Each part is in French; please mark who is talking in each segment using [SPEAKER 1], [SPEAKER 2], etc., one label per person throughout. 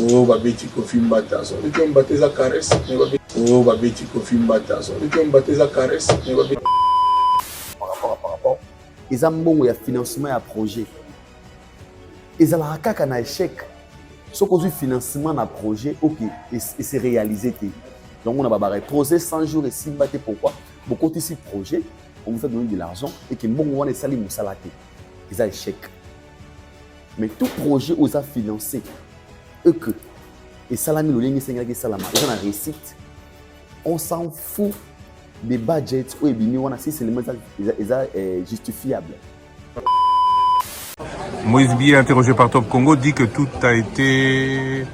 [SPEAKER 1] Oh, babeti kofi mbata. So, les gens battent sa caresse. Oh, babeti kofi mbata. So, les gens battent sa caresse.
[SPEAKER 2] Par rapport. Ils ont bon il financement à projet. Ils ont kaka na échec. Ce qu'on dit financement à projet, ok, et c'est réalisé. Donc on a babaré projet 100 jours et 6 baté pourquoi? Beaucoup de ces projets, on vous fait donner de l'argent et que bon on est sali moussalate. Ils ont échec. Mais tout projet aux a financé. Et que et salami le ligne c'est salama ils ont la réussite on s'en fout des budgets ou bien on a si c'est justifiable.
[SPEAKER 3] Moïse Bié, interrogé par Top Congo, dit que tout a été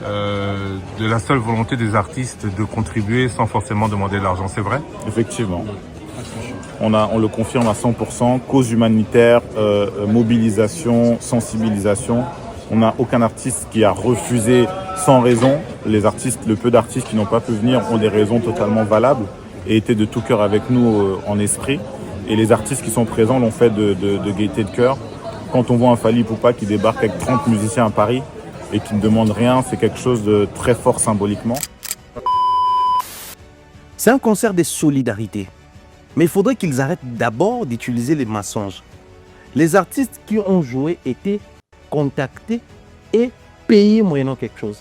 [SPEAKER 3] de la seule volonté des artistes de contribuer sans forcément demander de l'argent, c'est vrai?
[SPEAKER 4] Effectivement. On le confirme à 100%, cause humanitaire, mobilisation, sensibilisation. On n'a aucun artiste qui a refusé sans raison. Les artistes, le peu d'artistes qui n'ont pas pu venir ont des raisons totalement valables et étaient de tout cœur avec nous en esprit. Et les artistes qui sont présents l'ont fait de gaieté de cœur. Quand on voit un Fally Ipupa qui débarque avec 30 musiciens à Paris et qui ne demande rien, c'est quelque chose de très fort symboliquement.
[SPEAKER 5] C'est un concert de solidarité. Mais il faudrait qu'ils arrêtent d'abord d'utiliser les mensonges. Les artistes qui ont joué étaient contactés et payés moyennant quelque chose.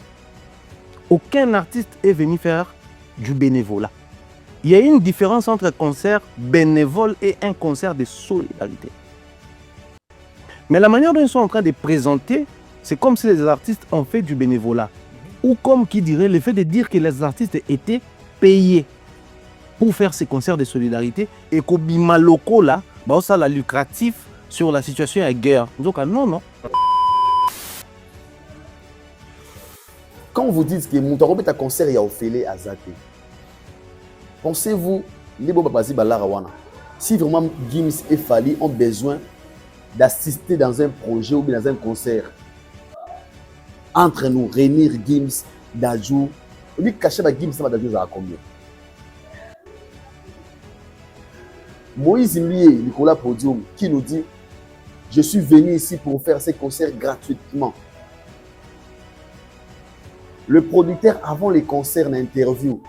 [SPEAKER 5] Aucun artiste est venu faire du bénévolat. Il y a une différence entre un concert bénévole et un concert de solidarité. Mais la manière dont ils sont en train de présenter, c'est comme si les artistes ont fait du bénévolat. Ou comme qui dirait le fait de dire que les artistes étaient payés pour faire ces concerts de solidarité et qu'au bima locaux là, bah ça la lucratif sur la situation à guerre. Donc non.
[SPEAKER 2] Quand vous dites que Moutarobe est un concert, il y a Ophélie à Zate. Pensez-vous, si vraiment Gims et Fally ont besoin d'assister dans un projet ou dans un concert, entre nous, réunir Gims, Dadju, on dit cacher Gims, ça va Dadju à combien? Moïse Mlié, Nicolas Podium, qui nous dit: je suis venu ici pour faire ces concerts gratuitement. Le producteur, avant les concerts, l'interview.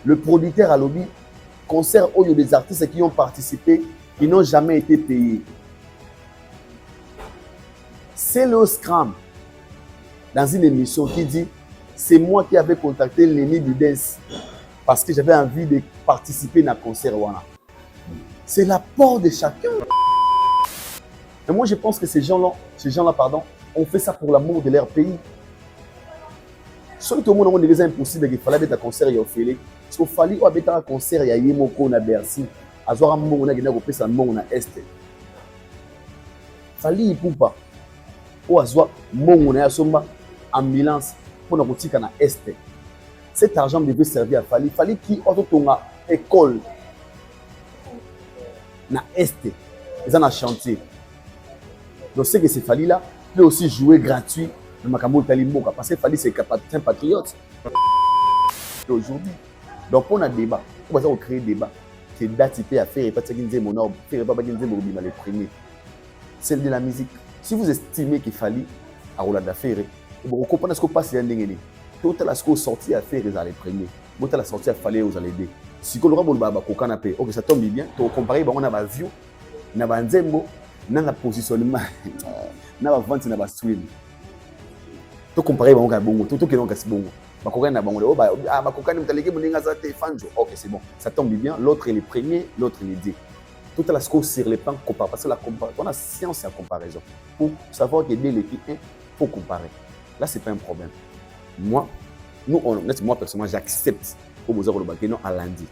[SPEAKER 2] Le producteur a lobby, concert où il y a des artistes qui ont participé, qui n'ont jamais été payés. C'est le Scrum, dans une émission, qui dit: c'est moi qui avais contacté Lenny du dance parce que j'avais envie de participer à un concert. C'est l'apport de chacun. Et moi, je pense que ces gens-là, ont fait ça pour l'amour de leur pays. Soit tout le monde a dit impossible qu'il fallait être un concert et Ophélie. Parce qu'il fallait être un concert et Yemoko na Bercy. Azora un monde qui n'a pas fait un monde na Est. Fally Ipupa. Ou azwa monde na Somba ambulance pour na boutique na Est. Cet argent devait servir à Fally. Fally qui a une école na Est. Ils ont un chantier. Donc c'est que ces Fally là peut aussi jouer gratuit. Parce que Fally c'est un patriote. Aujourd'hui, donc on a débat, on va créer débat. C'est date à faire et pas de mon ordre, faire pas de le premier. Celle de la musique. Si vous estimez qu'il fallait à Roland d'affaires, vous comprenez ce que passe dans les tout à la sortie à faire les premiers. Vous à la sortie à Fally aux allées. Si vous avez un canapé, ok ça tombe bien. Tu compares, on a ma view, on a un zembo, on a un positionnement, on a un vente, on a un stream. Tu compares, on a un bon, tout qui est bon. Ok, c'est bon, ça tombe bien. L'autre est le premier, l'autre est le deux. Tout à la score sur les plans compare. Parce que on a science et comparaison. Pour savoir que dès l'équipe 1, il faut comparer. Là, ce n'est pas un problème. Moi personnellement, j'accepte au Mozart Olobakeno à lundi.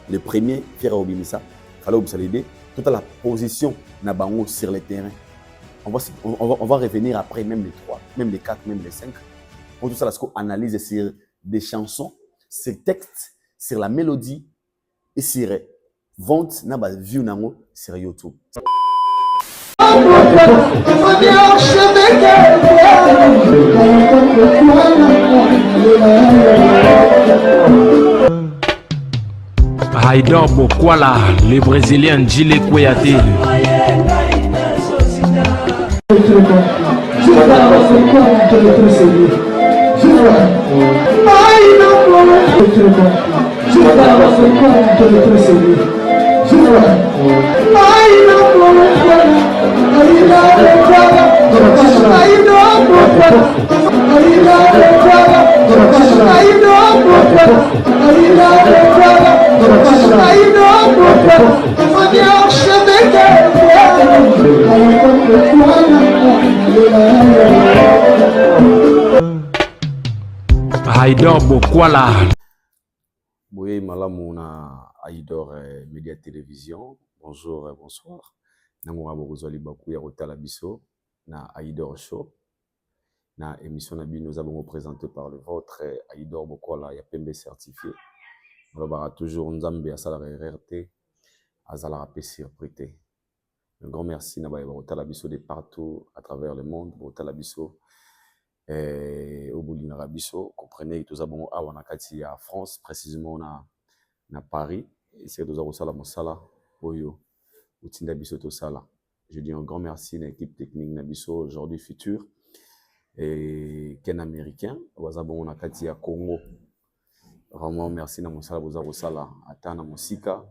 [SPEAKER 2] Le premier, Pierre Obimisa, Fally Ipupa, tout à la position Nabango sur le terrain. On va revenir après, même les 3, même les 4, même les 5. Pour tout ça, on analyse sur des chansons, sur textes, sur la mélodie et sur vente, view sur YouTube.
[SPEAKER 6] Haïdar Bokwala, le Brésilien Djile Kouyaté.
[SPEAKER 1] très sérieux. Je vois. Je vois dans ce corps, tu es très sérieux. Je vois.
[SPEAKER 6] Haïdor Bokwala.
[SPEAKER 2] Boye malamu na Aïdor Média Télévision. Bonjour et bonsoir. Nango abozali baku ya kotala biso na Aïdor Show. Na émission na bi nous avons présenté par le vôtre Aïdor Bokwala ya pembe certifié. On va toujours nzambe ya sala RRT azala rapé surprise. Un grand merci na ba kotala biso de partout à travers le monde, kotala biso au bout d'une Arabiso, comprenez que nous avons à France, précisément na Paris, et c'est nous avons ça la Mosala, Oyo, Utinda Biso Tosala. Je dis un grand merci à l'équipe technique Nabiso, aujourd'hui futur, et Ken américain, nous avons à Congo. Vraiment merci na Mosala, vous avez ça Atana Mosika,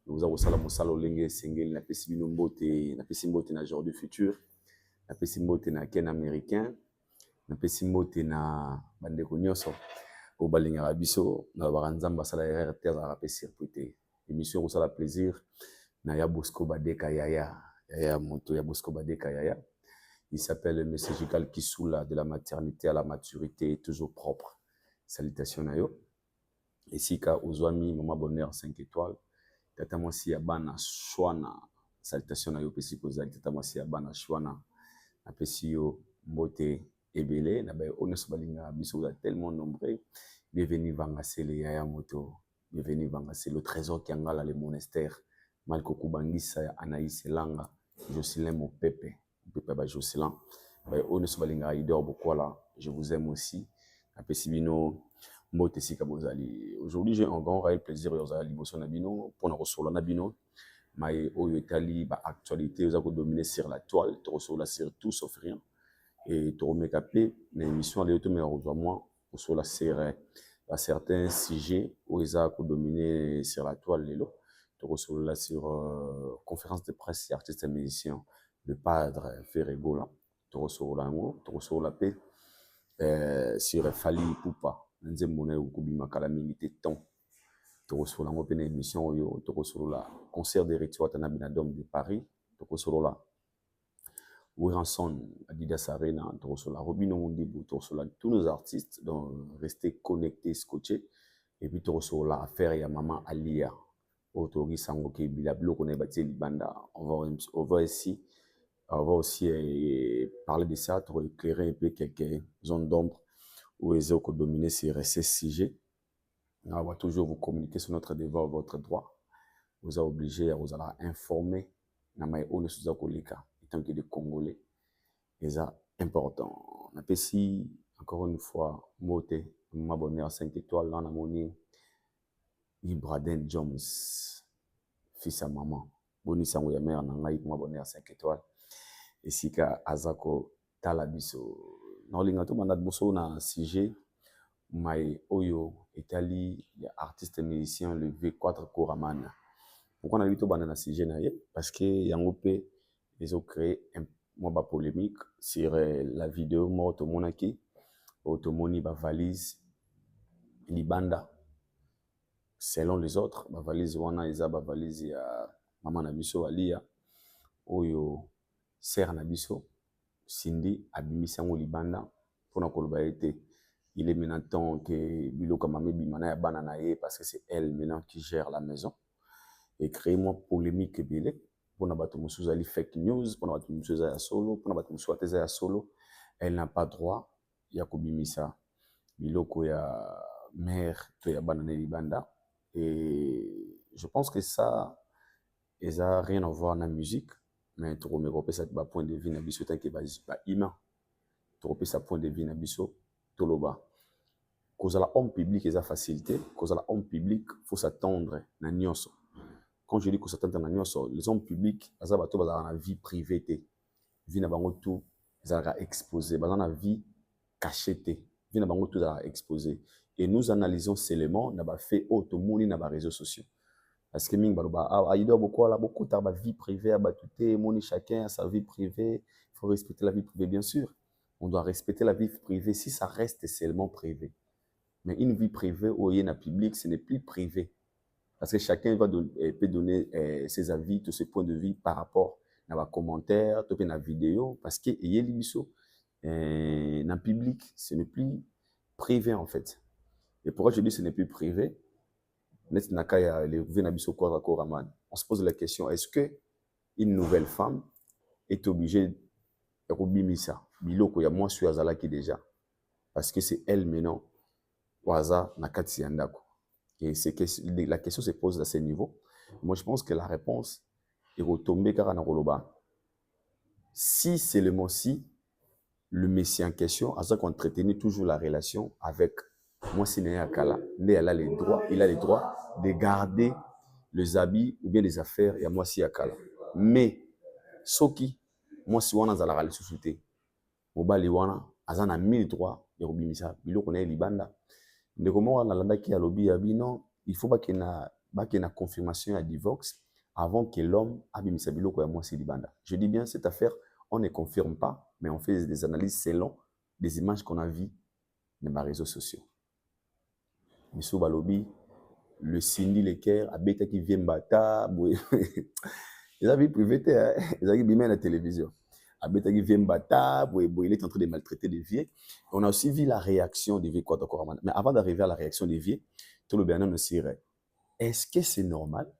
[SPEAKER 2] vous avez ça la Mosala Olenge Sengel, na Pessimino Mbote na aujourd'hui futur, na Pessimbote na Ken américain. Na pesi mbote na bandeko nyonso o balingaka biso na baranzamba sala RRT za rapé circuité émission ko sala plaisir na ya Bosco Badeka yaya moto ya Bosco Badeka yaya. Il s'appelle le messagical Kisula de la maternité à la maturité toujours propre. Salutations na yo esika ozwami mama bonheur 5 étoiles tata mwasi ya bana shwana. Salutations na yo pesi ko zali tata mwasi ya bana shwana na pesi yo mbote Ebele, na baye oneso balinga biso vous tellement nombreux. Bienvenue Vangasele Yaya Moto, bienvenue Vangasele le trésor qui engala le monastère. Malko Kubangisa ya Anaïs Elanga, Jocelyn Mopepe, Pepe ba Jocelyn. Baye oneso balinga Aïdor Bokwala, je vous aime aussi. Apesibino Mbote Sika Bozali. Aujourd'hui, j'ai un grand réel plaisir de vous Nabino pour nous recevoir Nabino. Mais au Itali, ba actualité, vous avez dominé sur la toile, tu reçois sur tout sauf rien. Et tu remets capé l'émission à l'éauto mais moi sur la série à certains sujets où ils ont dominé sur la toile les lots tu reçois là sur conférence de presse et artistes et musiciens le padre Ferrego là tu reçois la paix sur Fali Poupa nzemona ukubima kala mingi temps tu reçois la open émission yo tu reçois la concert des rituels à Binadom de Paris tu reçois là Wiranson, Adidas Arena, la Robino Mundibu, tous nos artistes, donc restez connectés, scotchés. Et puis la affaire ya Maman Alia, Autori Sangoke, Bilablo, qu'on est bâti Libanda. On va aussi parler de ça, pour éclairer un peu quelques zones d'ombre où les ont dominé sur ces sujets. On va toujours vous communiquer sur notre devoir, votre droit. Vous êtes obligé à vous informer. On est tant que des Congolais, et ça important. On a ici, encore une fois, Mote, m'abonner à 5 étoiles, là, on a monné Ibraden Jones, fils à maman. Boni sango ya mère, on a m'abonner à 5 étoiles. Et si ka Azako Talabiso, dans l'ingato, on a bosso na sujet, mais Oyo, Italie, il y a artiste et musicien, le V4 Koraman. Pourquoi on a eu tout banana sujet na ye? Parce que y a un peu ils ont créé un moment polémique sur la vidéo morte au Monaki, automoni ba valise libanda. Selon les autres, ba valise wana isa ba valise ya maman na biso alia oyo sœur na biso Cindy abimisa ngo libanda pona koloba ete il est maintenant temps que biloko mame bimana ya bana na ye parce que c'est elle maintenant qui gère la maison et créer moi polémique belé. Pour les fake news, pour les solo, pour les solo, elle n'a pas droit. Il y a Kobimisa, Biloko ya mère, il y a Banane Libanda. Et je pense que ça n'a rien à voir avec la musique, mais tu remets ça point de vue nabiso tant que humain. Tu remets ça point de vue nabiso toloba. Cause la homme public est facilité, cause la homme public faut s'attendre na nyonso. Quand je dis que c'est un les hommes publics, ils ont la vie privée, vie n'a pas tout, ils ont exposé, ils ont la vie cacheté. Vient bango tout à exposé. Et nous analysons seulement n'a pas fait automoni n'a pas réseaux sociaux. Parce que ming baloba il doit beaucoup ta vie privée à batouté moni chacun a sa vie privée. Il faut respecter la vie privée bien sûr. On doit respecter la vie privée si ça reste seulement privé. Mais une vie privée ou une public, ce n'est plus privé. Parce que chacun peut donner ses avis, tous ses points de vue par rapport à la commentaire, à la vidéo. Parce que y a dans le public, ce n'est plus privé en fait. Et pourquoi je dis que ce n'est plus privé? On se pose la question, est-ce qu'une nouvelle femme est obligée de robimisa biloko ya moi sur azalaki déjà? Parce que c'est elle maintenant, waza nakati yandako. Et la question se pose à ce niveau. Moi, je pense que la réponse est retombée car on a si c'est le mot si, le messie en question a entretenu toujours la relation avec moi, si il a les droits de garder les habits ou bien les affaires et moi si akala. Mais soki moi si wana zala la société, mobali wana azana 1000 droits de robimisa biloko na libanda. De comment on a l'andaki à lobby non, il faut pas qu'il y ait une confirmation à divorce avant que l'homme abimisa biloko ya moi si libanda. Je dis bien cette affaire, on ne confirme pas, mais on fait des analyses selon des images qu'on a vues dans les réseaux sociaux. Monsieur Balobi, le Cindy Leker, Abeta qui vient bata, ils avaient privé, ils avaient bien la télévision. Abeta qui vient bata, il est en train de maltraiter des vieux. On a aussi vu la réaction des vieux. Mais avant d'arriver à la réaction des vieux, tout le bien aussi est-ce que c'est normal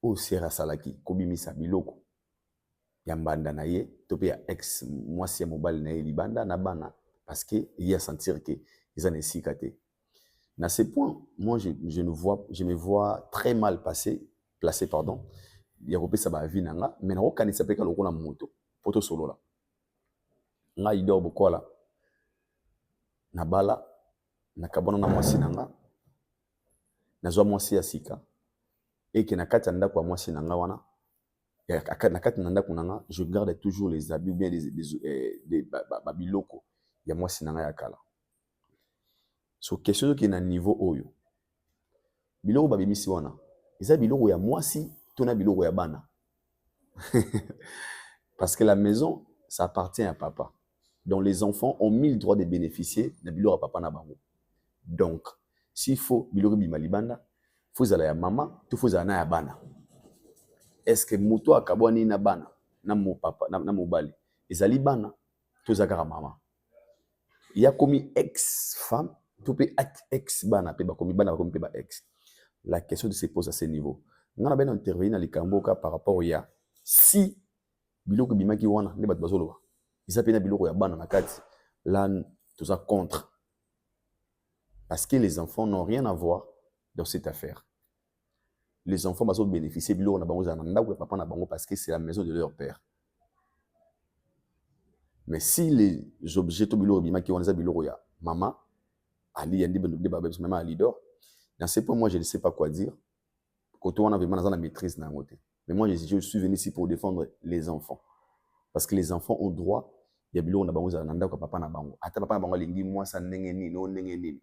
[SPEAKER 2] ou c'est Salaki, Kobimisa Biloko, Yambanda Naye, Topé ex, moi c'est mobile Naye Libanda, Nabana, parce qu'il y a sentir que ils en sont catés. À ce point, moi, je me vois très mal placé, pardon. Il y a ça va vie nanga, mais na okani s'appelle ka lokona moto, poto solo là. Nga ido boko là. Na bala, na kabona na mwasi nanga. Na zo mwasi ya sika. Et que na kati nda kwa mwasi nanga wana. Na kati nda kunanga, je garde toujours les habits bien des babiloko ya mwasi nanga ya kala. So question qui est na niveau oyo. Biloko babimisi wana. Eza biloko ya mwasi, tona biloko ya bana. Parce que la maison, ça appartient à papa. Donc les enfants ont 1000 droits de bénéficier de biloko à papa na bango. Donc, s'il faut biloko bimalibanda, faut zala ya maman, tout faut zala na ya bana. Est-ce que moto akabwani na bana, na mo papa, na mobali, ezali bana, tout zakara maman. Il y a commis ex-femme, tout peut ex bana, pe ba commis bana, commis pe ba ex. La question se pose à ce niveau. On a bien intervenu dans les Kamboka par rapport au ya. Si biloko bimaki wana ne bat bazolo, ils appellent biloko ya bana na kati, là tout ça contre. Parce que les enfants n'ont rien à voir dans cette affaire. Les enfants bazo bénéficier biloko na bango za nanda ou papa na bango parce que c'est la maison de leur père. Mais si les objets to biloko bimaki wana za biloko ya maman, Ali yandi ben de babes maman Ali dort. Dans ce point, moi, je ne sais pas quoi dire. Quand on a vraiment la maîtrise d'un côté. Mais moi, je suis venu ici pour défendre les enfants. Parce que les enfants ont droit. Il y a biloko na bango za nanda ko papa na bango. Ata papa na bango lingi moi ça nengeni no nengeni.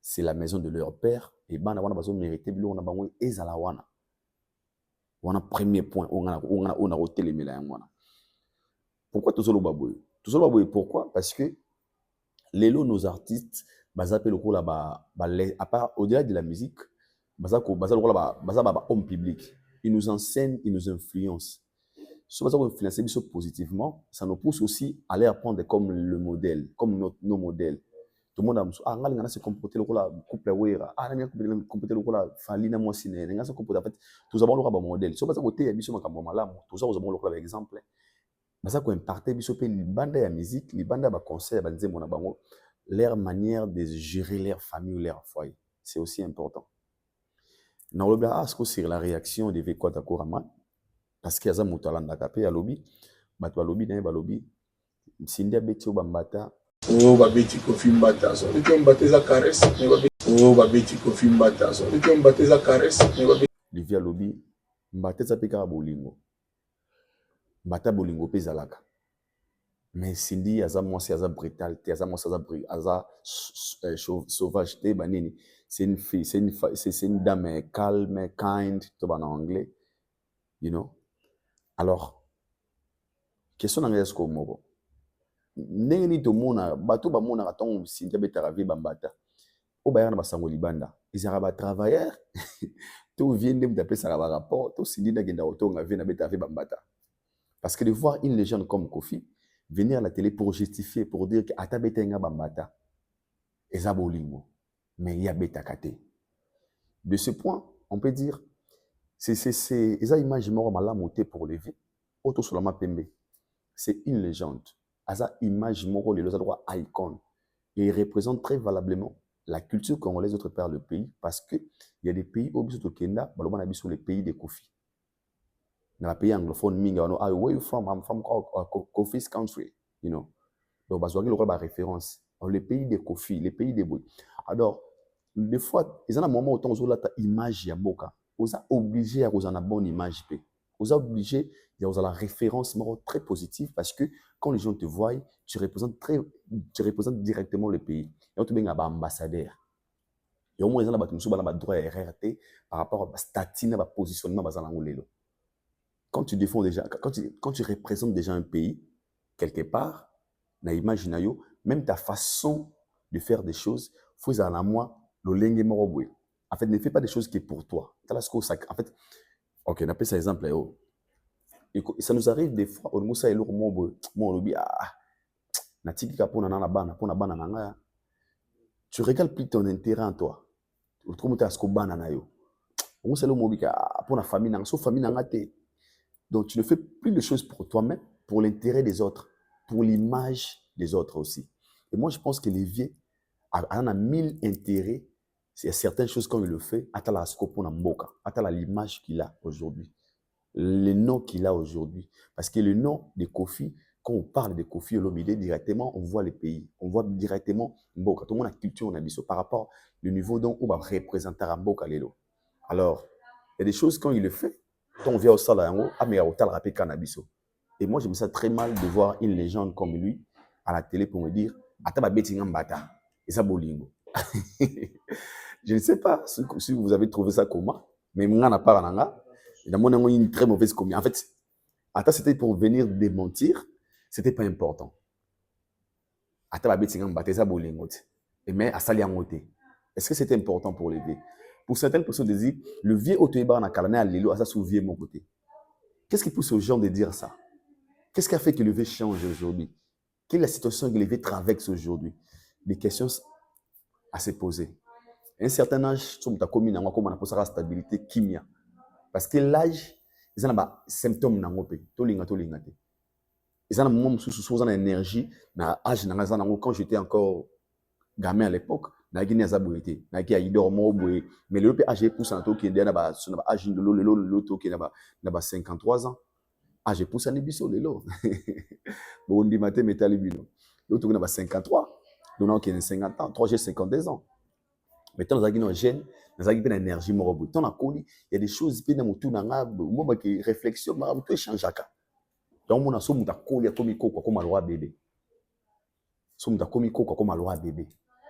[SPEAKER 2] C'est la maison de leur père et bana wana bazo mériter biloko na bango ezala wana. Wana premier point on a hotelemela yango wana. Pourquoi tout solo baboy? Tout solo baboy pourquoi? Parce que nos artistes baza pe lokola à part au-delà de la musique baza lokola baza homme public. Ils nous enseignent, ils nous influencent. Si baza influencer biso positivement, ça nous pousse aussi à les apprendre comme le modèle, comme nos modèles. Tout le monde a ngali ngana se comporter lokola couple wera, ngali comporter lokola falina moi sine, ngana se comporter en fait tous avons lokola modèle. Si baza côté ya biso makambo malamu, tous avons lokola exemple. Baza ko imparter biso pe libanda ya musique, libanda ba concert ba nzembo na bango. Leur manière de gérer leur famille ou leur foyer. C'est aussi important. Dans le cas sur la réaction de Vekwata Koraman, parce qu'il y a un motalanda capé à lobby, batwa lobby d'un lobby, Cindy Betio Bambata.
[SPEAKER 1] Oh babeti kofi mbata so. Leki mbata za caresse, mais babeti. Oh babeti kofi mbata so. Leki mbata za caresse, mais babeti.
[SPEAKER 2] Livia lobby, mbata za peka bolingo. Mbata bolingo pezalaka. Mais Cindy, aza mwasi, aza brutalité, aza mwasi, aza sauvage, banini. C'est une fille, c'est une dame calme, kind, tout en anglais, you know. Alors, question nanga esko moko. Ndenge ni tomona, bato bamona katongo Cindy betara vie bambata. O bayana basango libanda. Ils araba travailleurs. Tout vient de me ça va rapport, tout Cindy na genda otonga vie na betara vie bambata. Parce que de voir une légende comme Kofi venir à la télé pour justifier, pour dire que ata betenga bambata, eza bolingo, mais il y a beta kate. De ce point, on peut dire, c'est eza image moro malamoté pour les vies, auto solama pembe. C'est une légende. Asa image moro les droit icône. Et il représente très valablement la culture congolaise autre part le pays, parce que il y a des pays au biso Kenda, baloma na biso les pays de Kofi. Dans le pays anglophone, minga, where you from? I'm from Kofi's country, you know. Donc, parce que le référence. Les pays de Kofi, les pays de Boy. Alors, des fois, ils ont un moment où ils ont une image ya boka. Ils sont obligés à avoir une bonne image. Ils sont obligés d'avoir la référence très positive parce que quand les gens te voient, tu représentes directement le pays. Et on te met un ambassadeur. Et au moins, ils ont un droit à RRT par rapport à la statine, à la positionnement. Quand tu défends déjà, quand tu représentes déjà un pays, quelque part, même ta façon de faire des choses, faut que à moi, le morobwe. En fait, ne fais pas des choses qui est pour toi. En fait, ok, on appelle ça exemple. Et ça nous arrive des fois, on moussa et lourd morobwe. Moi, on dit, tu regardes plus ton intérêt en toi. Tu trouves que tu as banana yo. On moussa le morobwe pour la famille, sauf famille n'angate. Donc, tu ne fais plus de choses pour toi-même, pour l'intérêt des autres, pour l'image des autres aussi. Et moi, je pense que les vieux ont 1000 intérêts. Il y a certaines choses comme il le fait, à la scope mboka, à l'image qu'il a aujourd'hui, le nom qu'il a aujourd'hui. Parce que le nom de Kofi, quand on parle de Kofi Olomide, directement, on voit les pays, on voit directement mboka. Tout le monde a culture, on a dit par rapport au niveau dont on va représenter mboka lelo. Alors, il y a des choses quand il le fait. Quand on vient au salaire, et moi, je me sens très mal de voir une légende comme lui à la télé pour me dire Ataba Betingam Bata, et ça bolingo. Je ne sais pas si vous avez trouvé ça comment, mais moi, n'a pas une très mauvaise commune. En fait, c'était pour venir démentir, c'était pas important. Ataba Betingam Bata, ça bolingo. Et mais à Saliamote. Est-ce que c'était important pour les vieux? Pour certaines personnes, ils disent, le vieux Otoébar n'a qu'à l'année à l'élo, à ça sous vieux mon côté. Qu'est-ce qui pousse aux gens de dire ça? Qu'est-ce qui a fait que le vieux change aujourd'hui? Quelle est la situation que le vieux traverse aujourd'hui? Des questions à se poser. À un certain âge, tu as commis dans comment on appelle ça la stabilité kimia. Parce que l'âge, ils ont des symptômes dans le pays. Ils ont un moment où ils énergie, quand j'étais encore gamin à l'époque, nagini azabuete nagi aidor moboé mais le âge pousse en to qui est na ba âge de le to qui na ba 53 ans âge pousse en biso lelo bon ndi maté métal bino le to na ba 53 donc on a 50 ans 3 j'ai 52 ans mais tant zagi no jeune zagi pe énergie morobo tant na koli il y a des choses pe na mutu na nga mo ba ki réflexion ma mutu changeaka donc mon aso muta koli a komi koko comme loi bébé so muta komi koko comme loi bébé.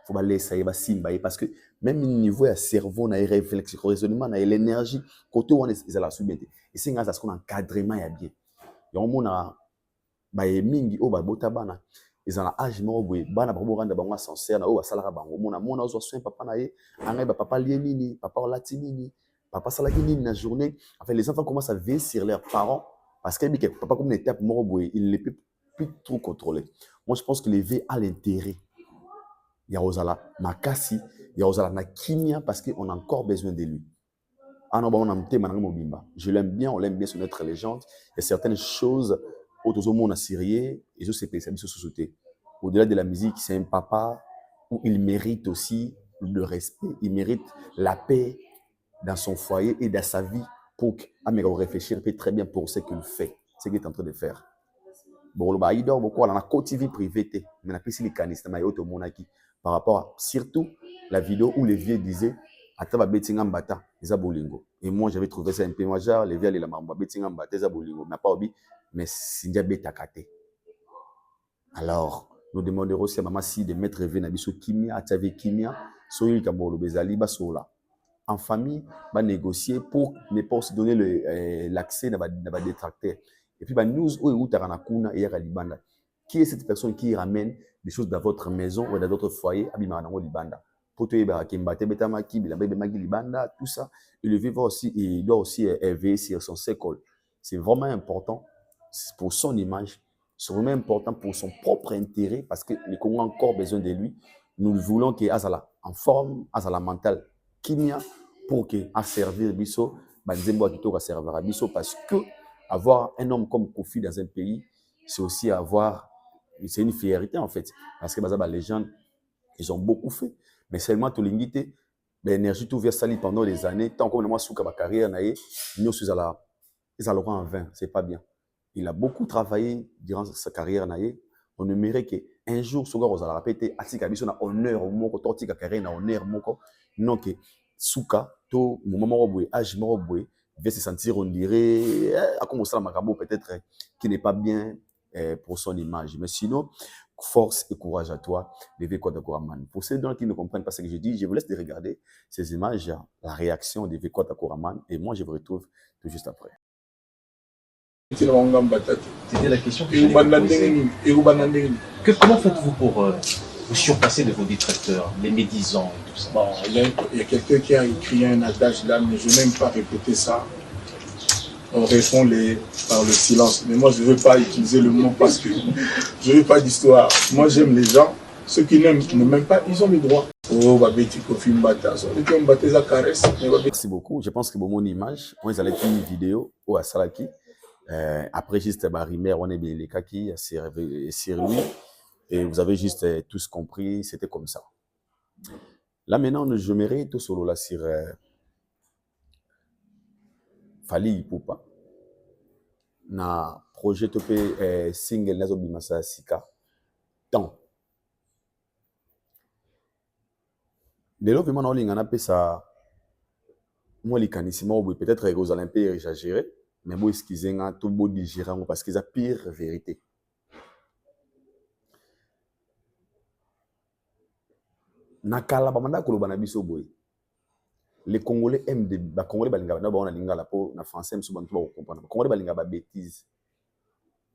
[SPEAKER 2] Il faut laisser ça parce que même au niveau du cerveau, il y a réflexion, raisonnement, il y a l'énergie, côté où on est la subvention. Et c'est grâce à ce qu'on encadrement est bien. Il y a un monde qui mingi au botabana. Ils ont l'âge mobile, bana babo randa bango sincère na o salara bango. Mona ozo soin papa na ye, anga papa lienini, papa latinini, papa salaki nini na journée. Enfin les enfants commencent à veiller sur leurs parents parce que papa comme une étape mobile, il ne peut plus trop contrôler. Moi je pense que les vieux a l'intérêt. Il y a Ozala Makasi, il y a Ozala Nakimia parce qu'on a encore besoin de lui. Je l'aime bien, on l'aime bien sur notre légende. Il y a certaines choses autour du monde assyrien et je sais pas, c'est une société. Au-delà de la musique, c'est un papa où il mérite aussi le respect, il mérite la paix dans son foyer et dans sa vie pour réfléchir très bien pour ce qu'il fait, ce qu'il est en train de faire. Bon, il dort beaucoup, on a côté vie privée, mais on a plus les canistes, mais il y a par rapport à surtout la vidéo où les vieux disaient Ataba Betingam Bata, ils bolingo. Et moi j'avais trouvé ça un peu majeur, les vieux les mamba Betingam Bata, ils bolingo. Mais pas obi, mais Sinja Beta Kate. Alors, nous demanderons aussi à Maman Si de mettre rêver Nabiso Kimia, Atave Kimia, Soyul Kabolo Bezali, Basola. En famille, va négocier pour ne pas se donner l'accès à la détracteur. Et puis, nous, où Taranakuna et Libanda. Qui est cette personne qui ramène des choses dans votre maison ou dans votre foyer à Bimarango Libanda? Pour te Kimbate Betamaki, Bilabé Magi Libanda, tout ça. Il doit aussi veiller sur son sécole. C'est vraiment important pour son image. C'est vraiment important pour son propre intérêt parce que les Congolais ont encore besoin de lui. Nous voulons qu'il Azala en forme, Azala mentale, Kimia, pour qu'il a servir Bisso, Banzembo Akito va servir à Bisso parce que avoir un homme comme Kofi dans un pays, c'est aussi c'est une fierté en fait. Parce que les gens, ils ont beaucoup fait. Mais seulement tout l'ingité, l'énergie tout vient salir pendant des années. Tant qu'on a moi sous ma carrière, nous sommes en vain, c'est pas bien. Il a beaucoup travaillé durant sa carrière. On aimerait qu'un jour, ce gars, on va répéter, Atika Biso na honneur au moko, Tortika carrière na honneur moko. Non que Souka, to, moment roboué, âge roboué, vient se sentir, on dirait, à comme ça, Makabo, peut-être, qui n'est pas bien pour son image. Mais sinon, force et courage à toi, Lévé Kouraman. Pour ceux qui ne comprennent pas ce que je dis, je vous laisse de regarder ces images, la réaction de Lévé Kouraman, et moi, je vous retrouve tout juste après.
[SPEAKER 7] C'était la question que je posée. Comment faites-vous pour vous surpasser de vos détracteurs, les médisants et tout ça?
[SPEAKER 1] Bon, il y a quelqu'un qui a écrit un adage là, mais je n'aime pas répéter ça. On répond par le silence. Mais moi, je ne veux pas utiliser le mot parce que je ne veux pas d'histoire. Moi, j'aime les gens. Ceux qui ne m'aiment pas, ils ont le droit. Oh, Babeti Kofi Mbata.
[SPEAKER 2] Merci beaucoup. Je pense que mon image, on a une vidéo au Asalaki. Après, juste Barimer, on est bien les kaki, sur lui. Et vous avez juste tous compris, c'était comme ça. Là, maintenant, je mérite tout solo là sur Fali Ipupa. Na projet topé single nazo bimasa sika. Tant. Dès lors que mon ligne en a ça, moi les canissiments peut-être aux Olympiques exagéré, mais moi excusez moi tout beau digérer parce qu'ils a pire vérité. Nakala bamanda ko lobana biso boy. Les Congolais aiment des Congolais balinga na ba na linga la po na français mso bantu ba comprendre. Congolais balinga ba bêtise.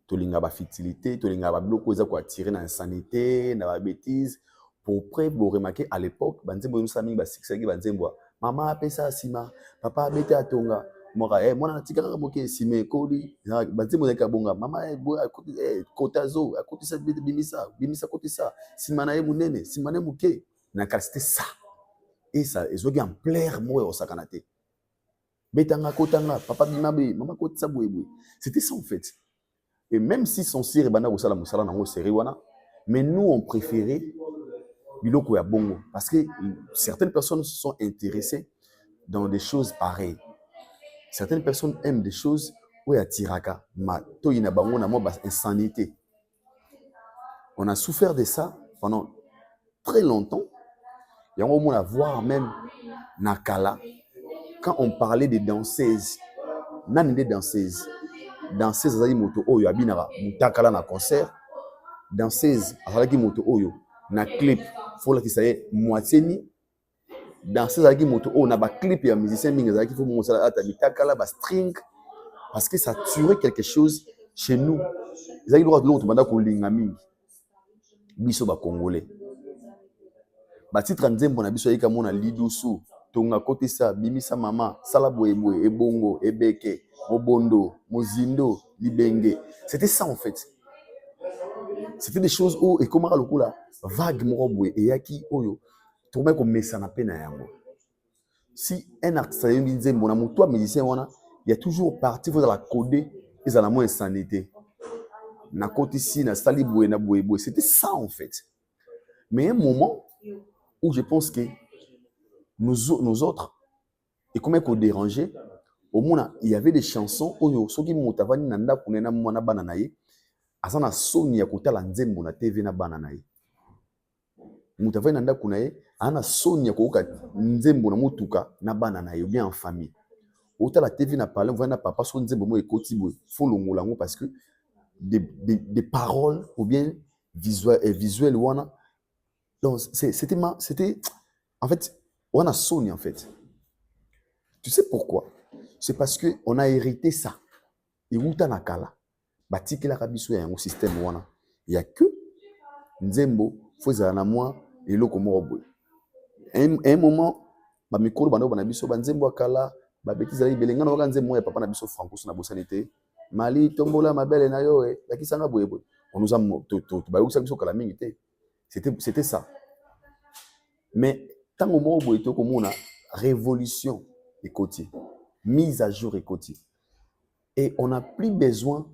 [SPEAKER 2] To linga ba futilité, to linga ba bloko za ko attirer na insanité, na ba bêtise pour près pour remarquer à l'époque banzembo nous sami ba succès ki banzembo. Maman apesa sima, papa abete atonga. Mora mwana natikaka moke sime kodi. Banzembo ka bonga. Mama kotazo, akotisa bimisa kotisa. Sima na ye munene, sima na muke. C'était ça. Et ça, ils ont dit en plaire, moi, au sakanate. Betanga kotanga, papa bimabe, maman kotisa boué. C'était ça en fait. Et même si son sire bana ou salam musala nango seri wana, mais nous on préférait biloko ya bongo parce que certaines personnes sont intéressées dans des choses pareilles. Certaines personnes aiment des choses où il y a tiraka, ma to ina bango na mo ba insanité. On a souffert de ça pendant très longtemps. Il y a un moment à voir même Nakala, quand on parlait des danseuses, nan des danseuses azali moto oyo abinara mutakala na concert, danseuses azali moto oyo na clip fola ki saye moitié ni, danseuses azali moto oyo na ba clip ya musicien mingi azali faut mo sala ata mutakala ba string parce que ça tuerait quelque chose chez nous. Ezali droit de l'autre banda ko linga mingi biso ba congolais. Batitre nzembo na biso yika mona lidusu tonga kotisa bimisa mama sala boyeboye ebongo ebeke mobondo mozindo libenge. C'était ça en fait. C'était des choses où et comment lokula vague morobwe et yaki oyo to meko mesa na pena yango. Si un artiste nzembo na muto musicien wana il y a toujours parti faut la coder et ça la moins insanité. Na kotisi na sali boye na boyeboye. C'était ça en fait. Mais un moment où je pense que nous autres, et comment qu'on dérangeait, au moins il y avait des chansons où ceux qui m'otavani nanda kunena mwana bananaye, asana soni ya kutala nzembo na TV na bananaye. Mutavani nanda kunaye, ana soni ya kuka nzembo na mutuka na bananaye ou bien en famille. Autant la TV na parlé, on voit na papa son nzembo mo ekoti boy, faut longolango parce que des paroles ou bien visuel wana. Donc c'était en fait on a Sony en fait. Tu sais pourquoi? C'est parce que on a hérité ça. Et uta nakala. Batiki la kabiso ya un système wana. Il y a que nzembo faut na moi et loko moko. Un moment ba mikolo bando bana biso ba nzembo akala ba bêtise ali belenga na waka nzembo ya papa na biso Franco na bosanité. Mali tombola mabele na yo la kisanga boye boye. On nous a ba yosa biso kala mingi te. C'était ça. Mais tant au moment où il y a révolution et côté, mise à jour et côté, et on n'a plus besoin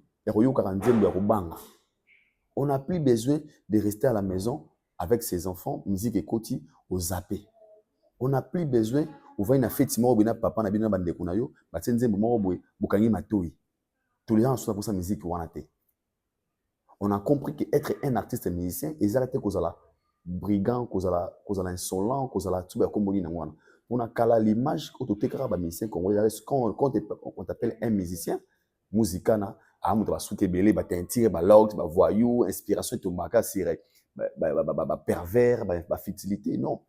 [SPEAKER 2] on n'a plus besoin de rester à la maison avec ses enfants, musique et côté, au zappé. On n'a plus besoin, on va une fête, papa n'a bien bande kunayo, tous les gens sont pour sa musique. On a compris qu'être un artiste musicien, ils arrêtent cause la brigand, cause la insolent, cause la tout comme on a cala l'image quand tu es musicien quand on t'appelle un musicien musicana a muta souke belé ba tentire ba log ba voyou inspiration to maka sire ba pervers ba futilité. Non,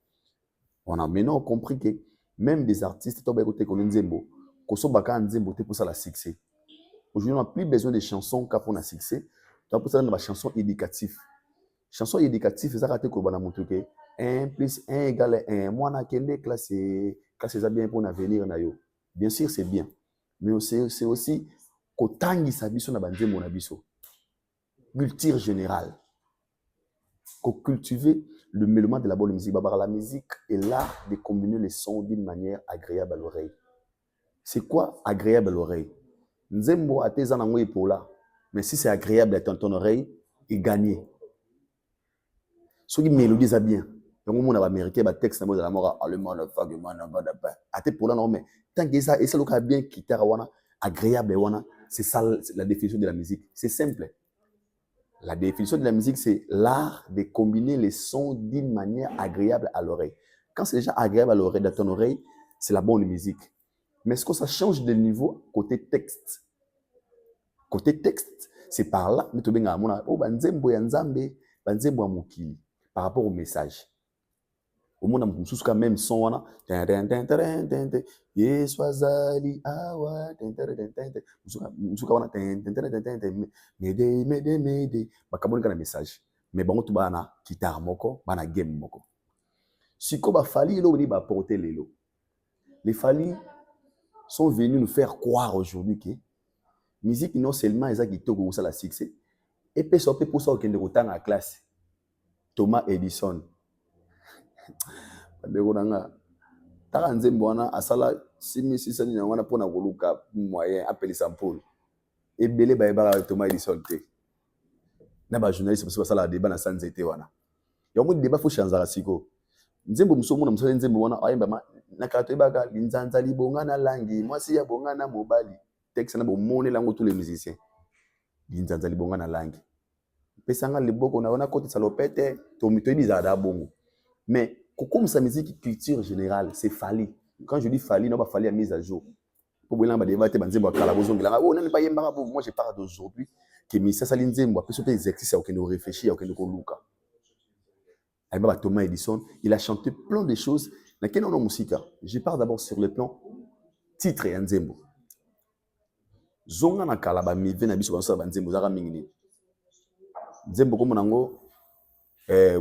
[SPEAKER 2] on a maintenant compris que même des artistes to ba côté ko nzembo ko so baka nzembo te pour ça la succès. Aujourd'hui on n'a plus besoin de chansons pour la succès. Tu as pour ça dans la chanson éducative. Chanson éducative, ça raté ko bana mutuke 1 + 1 = 1. Moi na kende classe ça bien pour l'avenir na yo. Bien sûr c'est bien. Mais c'est aussi kotangi sabiso na banzembo na biso. Culture générale. Ko cultiver le mêlement de la bonne musique. La musique est l'art de combiner les sons d'une manière agréable à l'oreille. C'est quoi agréable à l'oreille? Nzembo ateza na ngwe pola. Mais si c'est agréable à ton oreille, il gagne. Ce qui mélodie ça bien. Donc on a américain ba texte na mo de la mort allemand le fag man ba da pas. Até pola non mais tant que ça et ça le bien guitare wana agréable wana, c'est ça la définition de la musique. C'est simple. La définition de la musique c'est l'art de combiner les sons d'une manière agréable à l'oreille. Quand c'est déjà agréable à l'oreille, dans ton oreille, c'est la bonne musique. Mais est-ce que ça change de niveau côté texte? Côté texte, c'est par là, mais tu benga mona o banzembo ya nzambe, banzembo ya mokili par rapport au message. Au monde mususu quand même son wana yeswazali awa musuka wana mede bakabonika na message. Mais bango tu bana guitare moko, bana game moko. Siko ba fali lo ni ba porter lelo. Les Fali sont venus nous faire croire aujourd'hui que musique non seulement ils ont ça la succès et puis ça peut pour ça au la classe. Thomas Edison ndekona taka nzembo wana asala 6600 ni wana pona koluka moyen appelé sample ebele ba Thomas Edison te na ba journaliste parce que ça la débat na sanzete wana yango débat faut changer siko nzembo musomo na musala nzembo wana ayemba na kato ebaka linzanza libonga na langi mwasi ya bonga na mobali texte na bomone lango tous les musiciens linzanza libonga na langi pesanga liboko na wana côté salopete to mitoyi za da bongo. Mais comme sa musique culture générale, c'est Fali. Quand je dis Fali, non pas Fali à mise à jour. Pour vous l'amba débattre banzembo kala bozongela. Oh non pas yemba pour moi je parle d'aujourd'hui que Missa Salinzembo a fait des exercices auquel nous réfléchir auquel nous luka. Ayba Thomas Edison, il a chanté plein de choses dans quel on a musique. Je parle d'abord sur le plan titre et nzembo. Zonga na kala ba mive na biso banso banzembo zaka mingi. Nzembo comme nango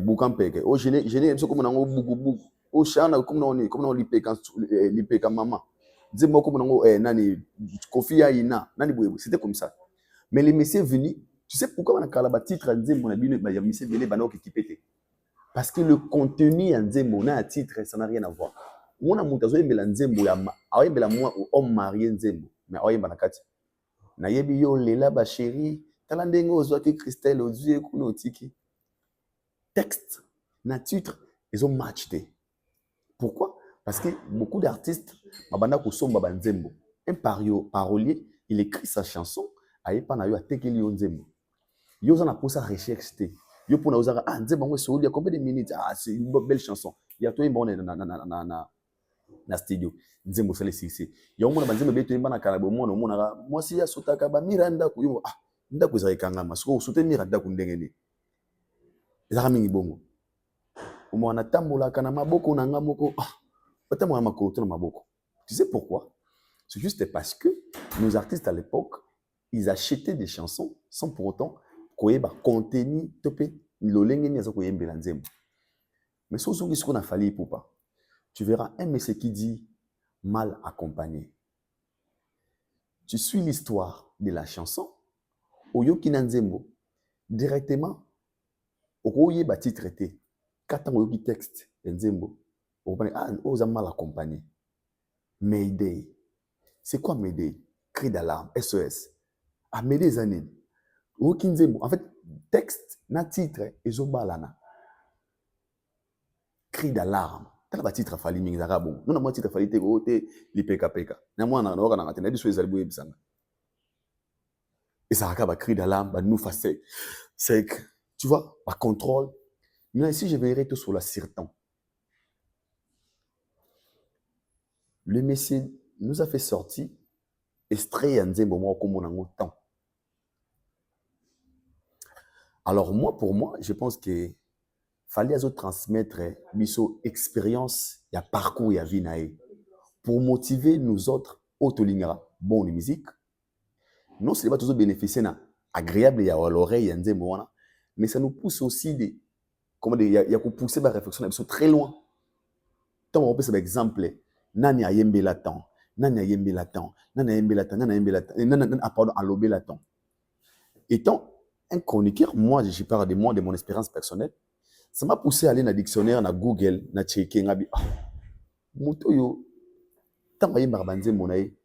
[SPEAKER 2] bukampeke o gene biso comme nango buku o shana comme non lipeka mama nzembo comme nango nani Kofi Aina nani boye c'était comme ça. Mais les messieurs venus, tu sais pourquoi on a kala ba titre nzembo na bino ba ya messieurs venus ba na okipete. Parce que le contenu en nzembo na titre ça n'a rien à voir. On a montazo embela nzembo ya ayembela moi homme marié nzembo mais ayemba na kati na yebi yo lela ba chérie tala ndengo ozwa ki Christelle ozue kuno otiki texte na titre ils ont matché. Pourquoi? Parce que beaucoup d'artistes mabanda kusomba ba nzembo un parolier il écrit sa chanson ayepa na yo atekeli yo nzembo yo za na posa recherche te yo pona ozaka nzembo ngo soli ya combien de minutes c'est une belle chanson il y a toi bon na studio nzembo sale sisi yo mona banzembo beto imba na kalabo mona mona mwasi ya sotaka ba miranda ku yo ndako za ikanga masiko sote miranda ku ndenge ni ezaka mingi bongo omwana tambolaka na maboko na nga moko otambola makolo to na maboko. Tu sais pourquoi? C'est juste parce que nos artistes à l'époque ils achetaient des chansons sans pour autant koyeba contenu topé lolenge ni aza koyembela nzembo. Mais si on dit qu'on a fallu pour pas, tu verras un monsieur qui dit mal accompagné. Tu suis l'histoire de la chanson oyoki na nzembo directement okoye ba titre traité. Quand on oyoki texte nzembo okopane oza mal accompagné. Mayday. C'est quoi Mayday? Cri d'alarme, SOS. Ah, Mayday zanine. Oyoki nzembo. En fait, texte na titre ezobalana. Cri d'alarme. Tala ba titre fali mingi zaka bon. Non na mo titre fali te ko te li peka peka. Na mo na oka na ngate na biso ezali boye bisanga. Et ça ba cri d'alarme, ba nous face. C'est que tu vois, par contrôle. Mais ici je verrai tout sur la Sirtan. Le Messie nous a fait sortir extrait en nzembo mo ko mona temps. Alors moi pour moi, je pense que fallait transmettre biso expérience, il y a parcours, il y a vie nae pour motiver nous autres autolingara bon de musique. Non c'est pas toujours bénéficier na agréable à l'oreille ya nzembo wana, mais ça nous pousse aussi des comment dire il y a pousser la réflexion biso très loin. Tant on peut par exemple nani ayembe la temps, nani ayembe la temps, nani ayembe la temps, nani ayembe la temps, nani pardon alobé la temps. Étant un chroniqueur, moi je parle de moi de mon expérience personnelle. Ça m'a poussé à aller dans le dictionnaire, dans Google, dans checker, dans moto yo tant yemba banzembo na ye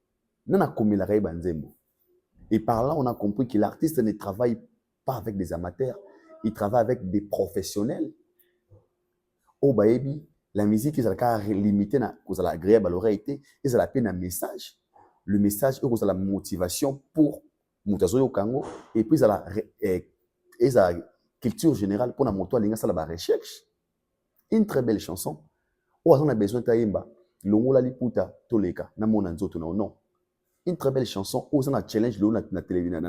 [SPEAKER 2] nana komela ka banzembo. Et par là on a compris que l'artiste ne travaille pas avec des amateurs, il travaille avec des professionnels. Oh baebi la musique ils a limité na cause la agréable à l'oreille et ils a la peine un message. Le message est la motivation pour mutazo yo kango et puis ils a culture générale pour la moto alinga ça la recherche. Une très belle chanson. Oh on a besoin taimba longola liputa toleka na mona nzoto na non. Une très belle chanson. Oh on a challenge le na télévision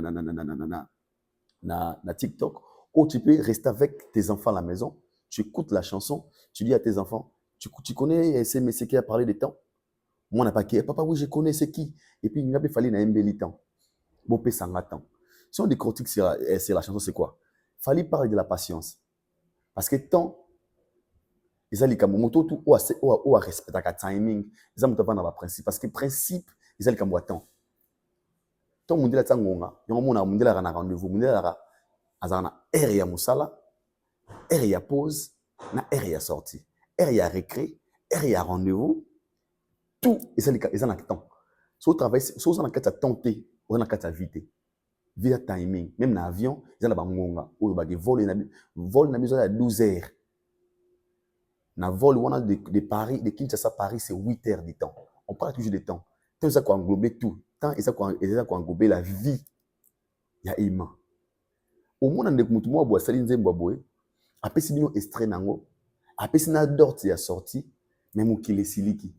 [SPEAKER 2] na TikTok. Oh tu peux rester avec tes enfants à la maison. Tu écoutes la chanson, tu dis à tes enfants, tu connais ces messieurs qui a parlé de temps. Moi n'a pas qui papa oui je connais c'est qui et puis il n'a pas fallu na embelli temps. Bon pe sanga temps. Si on décortique sur la chanson c'est quoi? Fallait parler de la patience. Parce que temps, ils ont les moto tout ou à respecter le timing, ils ont pas dans principe. Parce que principe, ils ont les temps. Tant monde la tangonga, yon mona monde la rana rendez-vous, monde la azana area musala, area pause, na area sortie, area récré, area rendez-vous, tout ils ont le temps. So travail, so on a qu'à tenter, on a qu'à vite. Via timing, même dans l'avion, ils ont la bangonga, ou bah vol na besoin à 12 heures. Na vol on a de Paris, de Kinshasa Paris c'est 8 heures de temps. On parle toujours de temps. Tant ça quoi englober tout, tant et ça quoi englober la vie. Ya ima. Au moins on mutu mo boa sali nzembo boye. Après si bino extrait nango, après si na dorti ya sorti, même mukile siliki.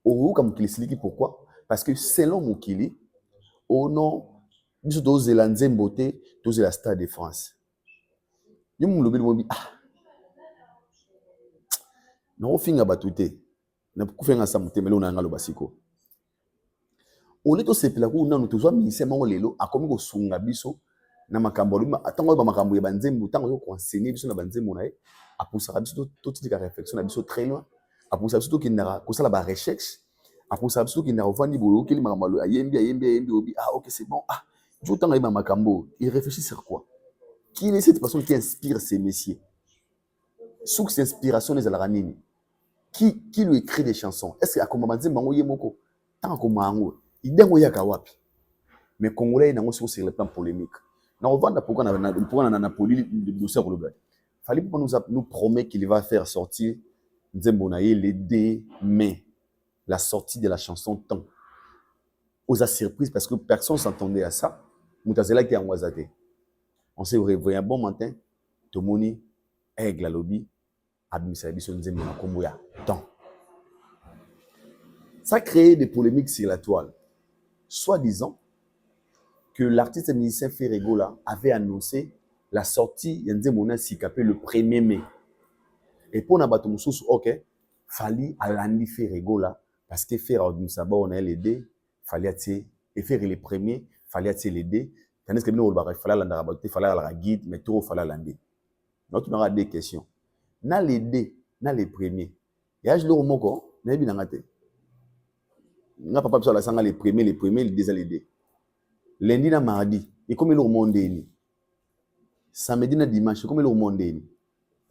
[SPEAKER 2] Ou comme mukile siliki pourquoi? Parce que selon mukile oh non, biso to la nzembo te, to la Stade de France. Yo mu lobi lobi na ofinga batute. Na kufenga sa mutemele ona ngalo basiko. On est to sepela ko na nutuzwa ministère mango lelo akomi ko sunga biso na makambo luma atango ba makambo ya banzembo tango yo conseiller biso na banzembo na ye apusaka biso to tika réflexion na biso très loin apusaka biso to kinara ko sala ba recherche apusaka biso to kinara vandi boyo keli makambo ayembi obi OK c'est bon je tango ya makambo il réfléchit sur quoi qui est cette personne qui inspire ces messieurs sous cette inspiration les alaranini qui lui écrit des chansons est-ce que akomamanze mango yemoko tant ko mango idengo yaka wapi mais congolais nango sur le plan polémique na ovanda pourquoi na poli dossier pour le bled fallait pas nous promet qu'il va faire sortir nzembo na ye le 2 mai la sortie de la chanson Temps aux surprise parce que personne s'attendait à ça mutazela qui en wazate on s'est réveillé un bon matin tomoni aigle la lobby abimisa biso nzembo na kombo ya Temps. Ça crée des polémiques sur la toile. Soi-disant que l'artiste musicien Ferregola avait annoncé la sortie ya Nzembo Sikapé le 1er mai. Et pour na bato mususu OK, fali alandi faire rigola parce que faire Musaba on a l'aider, fallait attirer et faire les premiers, fallait attirer l'aider. Tandis que nous il fallait landa raboter, fallait la guide, mais trop fallait landi. Donc on aura des questions. Na l'aider, na les premiers. Et je le moko, na bi na ngate. Na papa biso la sanga les premiers, les deuxièmes. Lundi na mardi, et comme le monde ni. Samedi na dimanche, comme le monde ni.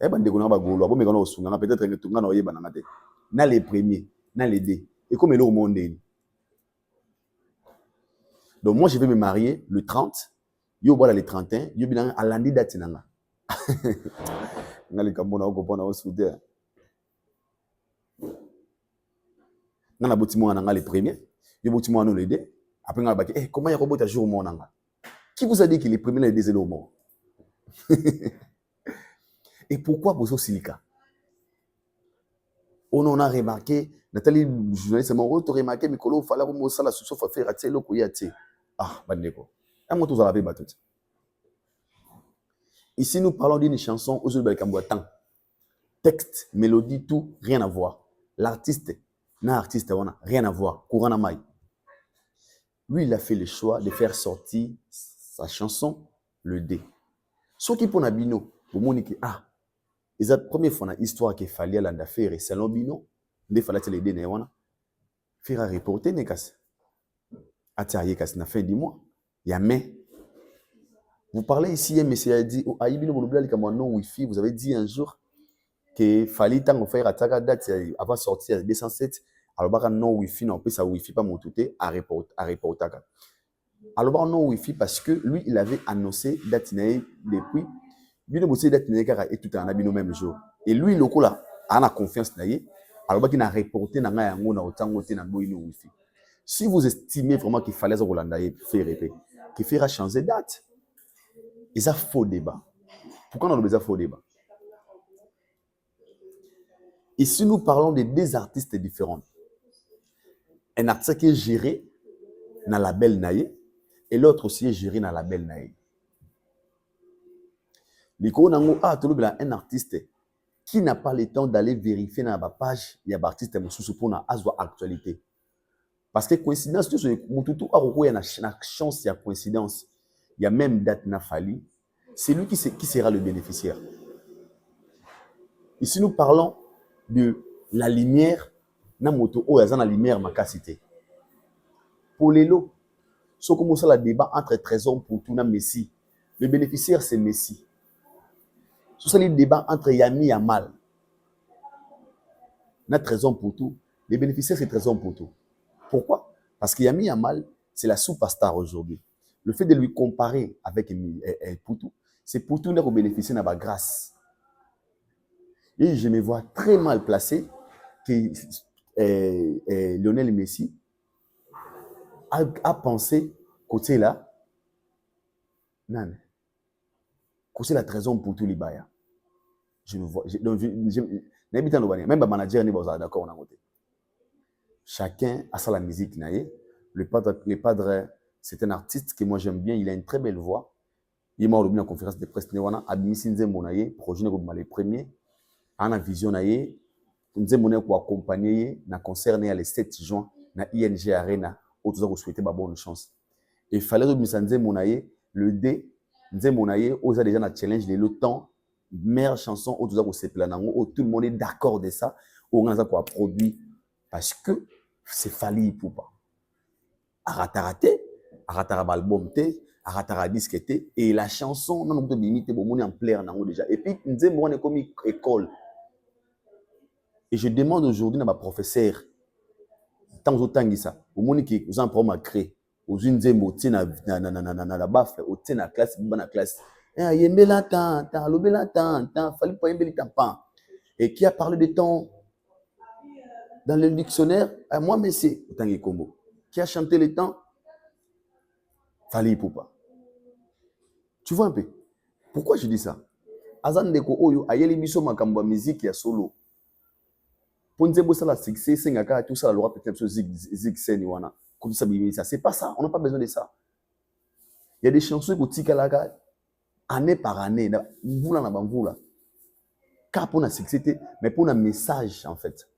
[SPEAKER 2] Eh ben ndeko na ba golo, abo mekana osunga peut-être que tunga na oyeba na ngate. Na les premiers, na les deux. Et comme le monde ni. Donc moi je vais me marier le 30, yo voilà le 31, yo bilan à lundi date nanga. Ngali kambona okopona osude. Nana botimo nanga le premier, yo botimo no le deux. Après on va dire comment il y a robot à jour mon nanga. Qui vous a dit qu'il est premier les deux au monde? Et pourquoi Bozo Silika? On en a remarqué, Nathalie, journaliste, mon retour remarqué, mais il fallait que ça la sous faire attirer le couillatier. Ah, bandeko. Un mot tous à la batte. Ici, nous parlons d'une chanson aux Belkamboatan. Texte, mélodie, tout, rien à voir. L'artiste, rien à voir. Courant Maï. Lui, il a fait le choix de faire sortir sa chanson, le D. Ce qui pour Nabino, pour Monique, ah, c'est la première fois dans l'histoire qu'il fallait l'anda faire et selon Bino, il fallait les D néwana, faire un reporter nekas. Attirer kas na fin du mois. Il y a mais. Vous parlez ici, mais c'est a dit, oh, Aïbino Monobla, comme non Wi-Fi, vous avez dit un jour qu'il fallait tant faire attaquer date avant sortir à 207. Alors, bah, non Wi-Fi, non, ça Wi-Fi pas mon touté à reporter. Alors, bah, non Wi-Fi parce que lui, il avait annoncé date depuis. Bino bossé date et tout en abino même jour. Et lui, le coup là, a la confiance naïe. Alors, bah, qu'il a reporté dans la yango na autant côté na boino Wi-Fi. Si vous estimez vraiment qu'il fallait faire répéter, qu'il fera changer date. Et ça, faux débat. Pourquoi on a besoin de faux débat? Ici, nous parlons de deux artistes différents. Un artiste qui est géré dans la belle naïe et l'autre aussi est géré dans la belle naïe. Un artiste qui n'a pas le temps d'aller vérifier dans la page, il y a un artiste pour la actualité. Parce que coïncidence, il y a une chance, il y a coïncidence. Il y a même date Nafali, c'est lui qui sera le bénéficiaire. Ici, nous parlons de la lumière, na moto ou la lumière makasité. Pour les lots, ce commence le débat entre Trésor pour tout na Messi. Le bénéficiaire c'est Messi. C'est le débat entre Yami et Amal. Na Trésor pour tout, le bénéficiaire c'est Trésor pour tout. Pourquoi? Parce que Yami et Amal c'est la superstar aujourd'hui. Le fait de lui comparer avec Poutou, c'est Poutou qui bénéficie de la grâce. Et je me vois très mal placé que Lionel Messi a pensé côté là, non, côté la trésor pour tout Libaya. Je me vois, même le manager n'est pas d'accord. Chacun a sa musique. Le padre c'est un artiste que moi j'aime bien, il a une très belle voix. Il m'a oublié en conférence de presse, Abimisi Nzembonaye, projet les premiers, en a visionnaye, Nzembonaye pour accompagner na concert le 7 juin na ING Arena, où tous vous souhaitez bonne chance. Et il fallait que Nzembonaye, le D, Nzembonaye, où déjà na challenge le temps, meilleure chanson, où tous vous souhaitez où tout le monde est d'accord de ça, où on a produit, parce que c'est Fali Poupa. Aratarate. Aratara album té, aratara disque té, et la chanson non on peut limiter bon on est en plaire déjà. Et puis Nzembo on est comme école. Et je demande aujourd'hui à ma professeure tant au tangisa, au monde qui vous en problème à créer, aux une Nzembo tina na bafle, au tina classe bonne classe. Eh yembela tant, lobela tant, fallait pas yembeli tant pas. Et qui a parlé de temps dans le dictionnaire, moi mais c'est Tangi Kombo. Qui a chanté le temps? Fali Poupa. Tu vois un peu? Pourquoi je dis ça? Azan Deko Oyo, ayeli biso makambo musique ya solo. Pour Nzembo ça la succès, sengaka tout ça la loi peut-être zig seni wana. Comme ça, c'est pas ça, on n'a pas besoin de ça. Il y a des chansons pour Tikalaka, année par année, car pour un succès, mais pour un message en fait.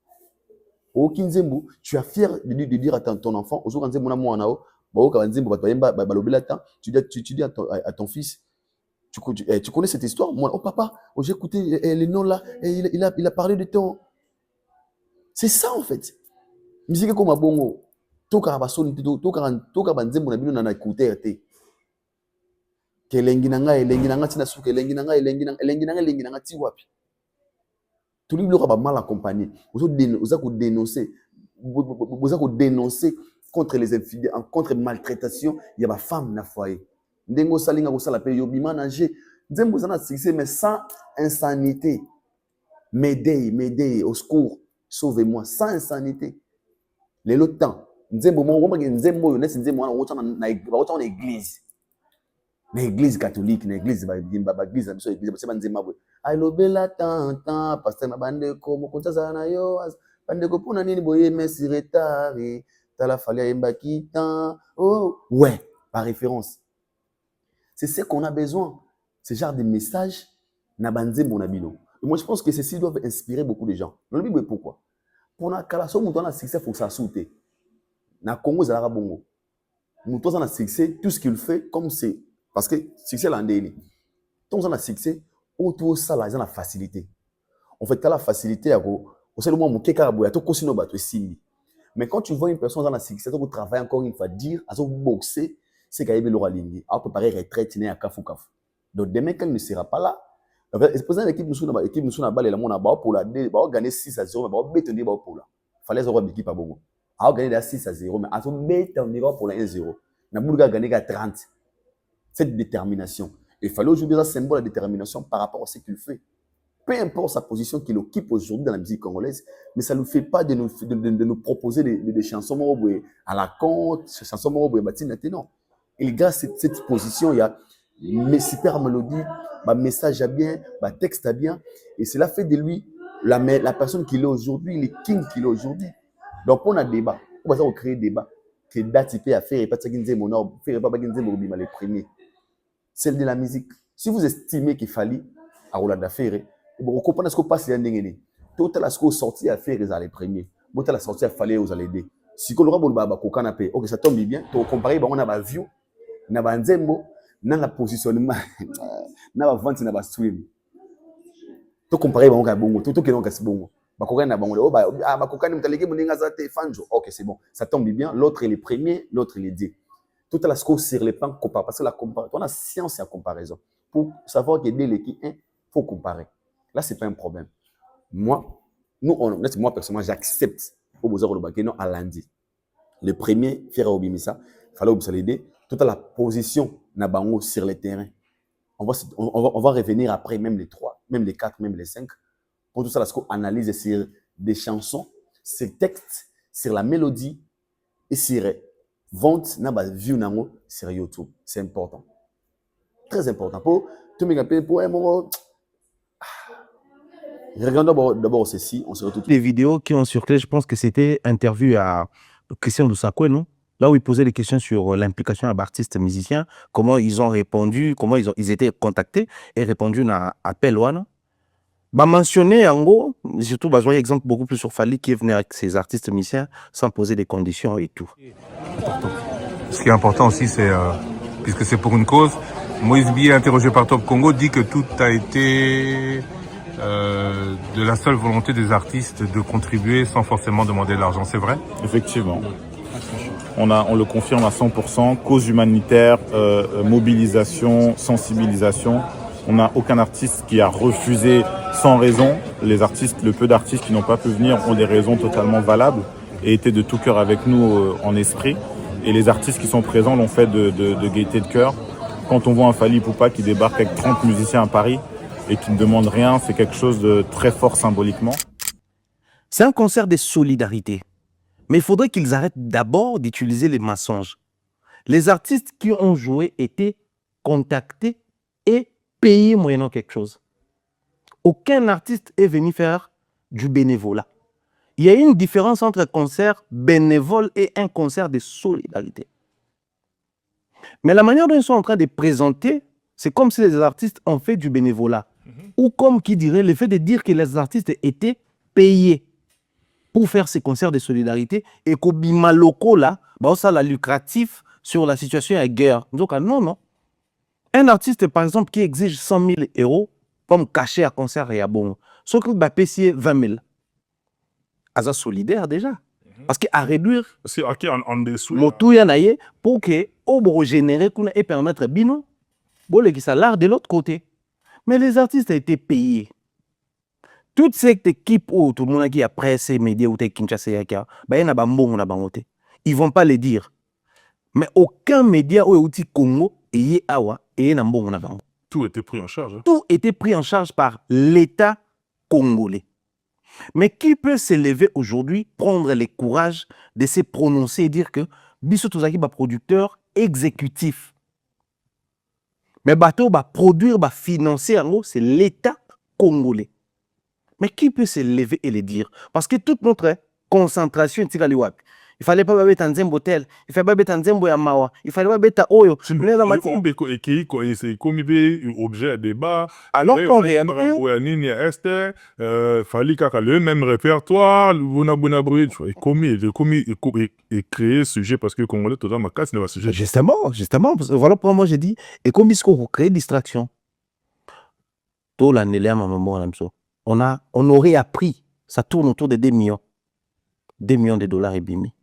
[SPEAKER 2] Au Kinzembo, tu es fier de dire à ton enfant, tu dis à ton fils, tu connais cette histoire? Moi, oh papa, oh, j'ai écouté les noms là, et il a parlé de ton. C'est ça en fait. Musique comme Bongo, toka basoni, toka banzembo na bino na écouter te. Kelengi nanga tina suka, elengi nanga ti wapi. Tout le monde va mal accompagné. Vous avez dénoncé contre les infidèles, contre maltraitation, il y a ma femme na foyer. Ndengo salinga ko sala pe yobima nager. Nzembo zana succès mais sans insanité. M'aider, au secours, sauvez-moi, sans insanité. Les lots temps. Nzembo mo ngomba nzembo yo nesi nzembo wana wotana na église. Na église catholique, na église église biso église c'est nzemba bo. Alobela tanta pasteur mabandeko mokonza na yo bandeko pona nini boye merci retard tala fali ayemba kitan. Oh ouais, par référence. C'est ce qu'on a besoin. Ce genre de message na banzembo na bino. Et moi je pense que ceci doit inspirer beaucoup de gens. Le Bible pourquoi? Pour na kala so muto na succès faut ça sauter. Na Congo za la bongo. Muto za na succès tout ce qu'il fait comme c'est parce que succès l'andéni. Ton za na succès autour ça là, ils ont la facilité. En fait, quand la facilité, c'est le moment où quelqu'un a tout cosino bateau simbi. Mais quand tu vois une personne dans la succès, tu travailles encore une fois dire, à son boxer, c'est qu'il y a l'aura ligne, à préparer retraite, à kafou kafou. Donc demain quand il ne sera pas là, c'est pour ça l'équipe nous sommes na balle la mon aba pour la gagner 6-0, mais ba bétonner ba pour là. Fallait avoir l'équipe à bongo. A gagner 6-0, mais à son bétonner pour la 1-0. Na boulga gagner à 30. Cette détermination. Il fallait aujourd'hui un symbole de détermination par rapport à ce qu'il fait. Peu importe sa position qu'il occupe aujourd'hui dans la musique congolaise, mais ça ne nous fait pas de nous proposer des chansons à la compte, des chansons non. Il garde cette position, il y a une super mélodie, un message à bien, un texte à bien, et cela fait de lui la personne qu'il est aujourd'hui, le king qu'il est aujourd'hui. Donc on a débat, on va créer débat, que date à faire, et pas de ça mon ordre, faire pas de les premiers. Celle de la musique. Si vous estimez qu'il fallait à Roland d'affaires, vous comprenez ce que passe les tout à la sortie à faire les premiers. Tout à la sortie à fallait aux aider. Si on aura bon baba canapé, ok ça tombe bien. Tu comparer on a ba view, na ba nzembo, na la positionnement, na ba vente na ba stream. Tu comparer on ga bongo, tout que non ga bongo. Ba kokana na bongo, oh ba kokana mtaleke moninga za te fanjo. Ok c'est bon, ça tombe bien. L'autre est le premier, l'autre est le deux. Tout à la score sur les plans comparés. Parce que la comparaison, on a science et la comparaison. Pour savoir que dès l'équipe 1, il faut comparer. Là, ce n'est pas un problème. Moi personnellement, j'accepte au besoin de Bakeno à lundi. Le premier, faire Obimisa, il fallait l'aider. Tout à la position Nabango sur le terrain. On va revenir après, même les 3, même les 4, même les 5. Pour tout ça, la score analyse sur des chansons, sur le texte, sur la mélodie et sur vente na ba view nango sur YouTube, c'est important, très important pour tout me rappeler pour regardons d'abord ceci, on se retrouve.
[SPEAKER 5] Les vidéos qui ont circulé, je pense que c'était interview à Christian Lusakwe, non? Là où il posait des questions sur l'implication d'artistes musiciens, comment ils ont répondu, comment ils étaient contactés et répondu à appel ouana. Bah mentionner en gros, surtout bah je exemple beaucoup plus sur Fali qui est venu avec ses artistes musiciens sans poser des conditions et tout.
[SPEAKER 3] Ce qui est important aussi, c'est, puisque c'est pour une cause, Moïse Bié, interrogé par Top Congo, dit que tout a été de la seule volonté des artistes de contribuer sans forcément demander de l'argent. C'est vrai?
[SPEAKER 4] Effectivement. On le confirme à 100%. Cause humanitaire, mobilisation, sensibilisation. On n'a aucun artiste qui a refusé sans raison. Les artistes, le peu d'artistes qui n'ont pas pu venir ont des raisons totalement valables et étaient de tout cœur avec nous en esprit. Et les artistes qui sont présents l'ont fait de gaieté de cœur. Quand on voit un Fally Ipupa qui débarque avec 30 musiciens à Paris et qui ne demande rien, c'est quelque chose de très fort symboliquement.
[SPEAKER 5] C'est un concert de solidarité. Mais il faudrait qu'ils arrêtent d'abord d'utiliser les mensonges. Les artistes qui ont joué étaient contactés et payés moyennant quelque chose. Aucun artiste est venu faire du bénévolat. Il y a une différence entre un concert bénévole et un concert de solidarité. Mais la manière dont ils sont en train de présenter c'est comme si les artistes ont fait du bénévolat. Ou comme qui dirait, le fait de dire que les artistes étaient payés pour faire ces concerts de solidarité et qu'au bima locaux là, bah, ça la lucratif sur la situation à guerre. Donc, non, non. Un artiste, par exemple, qui exige 100 000 euros comme cachet à concert et à bon, sauf que va payer 20 000. Asa solidaire déjà. Parce qu'à réduire,
[SPEAKER 3] C'est OK en dessous.
[SPEAKER 5] le tout y en a pour que au générer et permettre bino, bon, le salaire de l'autre côté. Mais les artistes ont été payés. Toute cette équipe où tout le monde qui a presse, médias ou Kinshasa, il y a un bon, ils ne vont pas le dire. Mais aucun média ou outil Congo et awa et un bon.
[SPEAKER 3] Tout était pris en charge. Hein.
[SPEAKER 5] Tout était pris en charge par l'État congolais. Mais qui peut s'élever aujourd'hui, prendre le courage de se prononcer et dire que Bissot Tozaki est producteur exécutif. Mais bateau va produire, va financer, en gros, c'est l'État congolais. Mais qui peut se lever et le dire? Parce que toute notre concentration est il fallait pas mettre un zembo tel, il fallait pas mettre un zembo yamawa, il fallait pas mettre oyo.
[SPEAKER 3] C'est comme objet à débat.
[SPEAKER 5] Alors qu'on
[SPEAKER 3] fallait le même répertoire, et créer sujet parce que Congolais, tout dans ma casse, n'est pas sujet.
[SPEAKER 5] Justement. Voilà pourquoi moi j'ai dit, et comme il faut créer distraction. Tout l'année là, on aurait appris, ça tourne autour de 2 millions. 2 millions de dollars et bimi.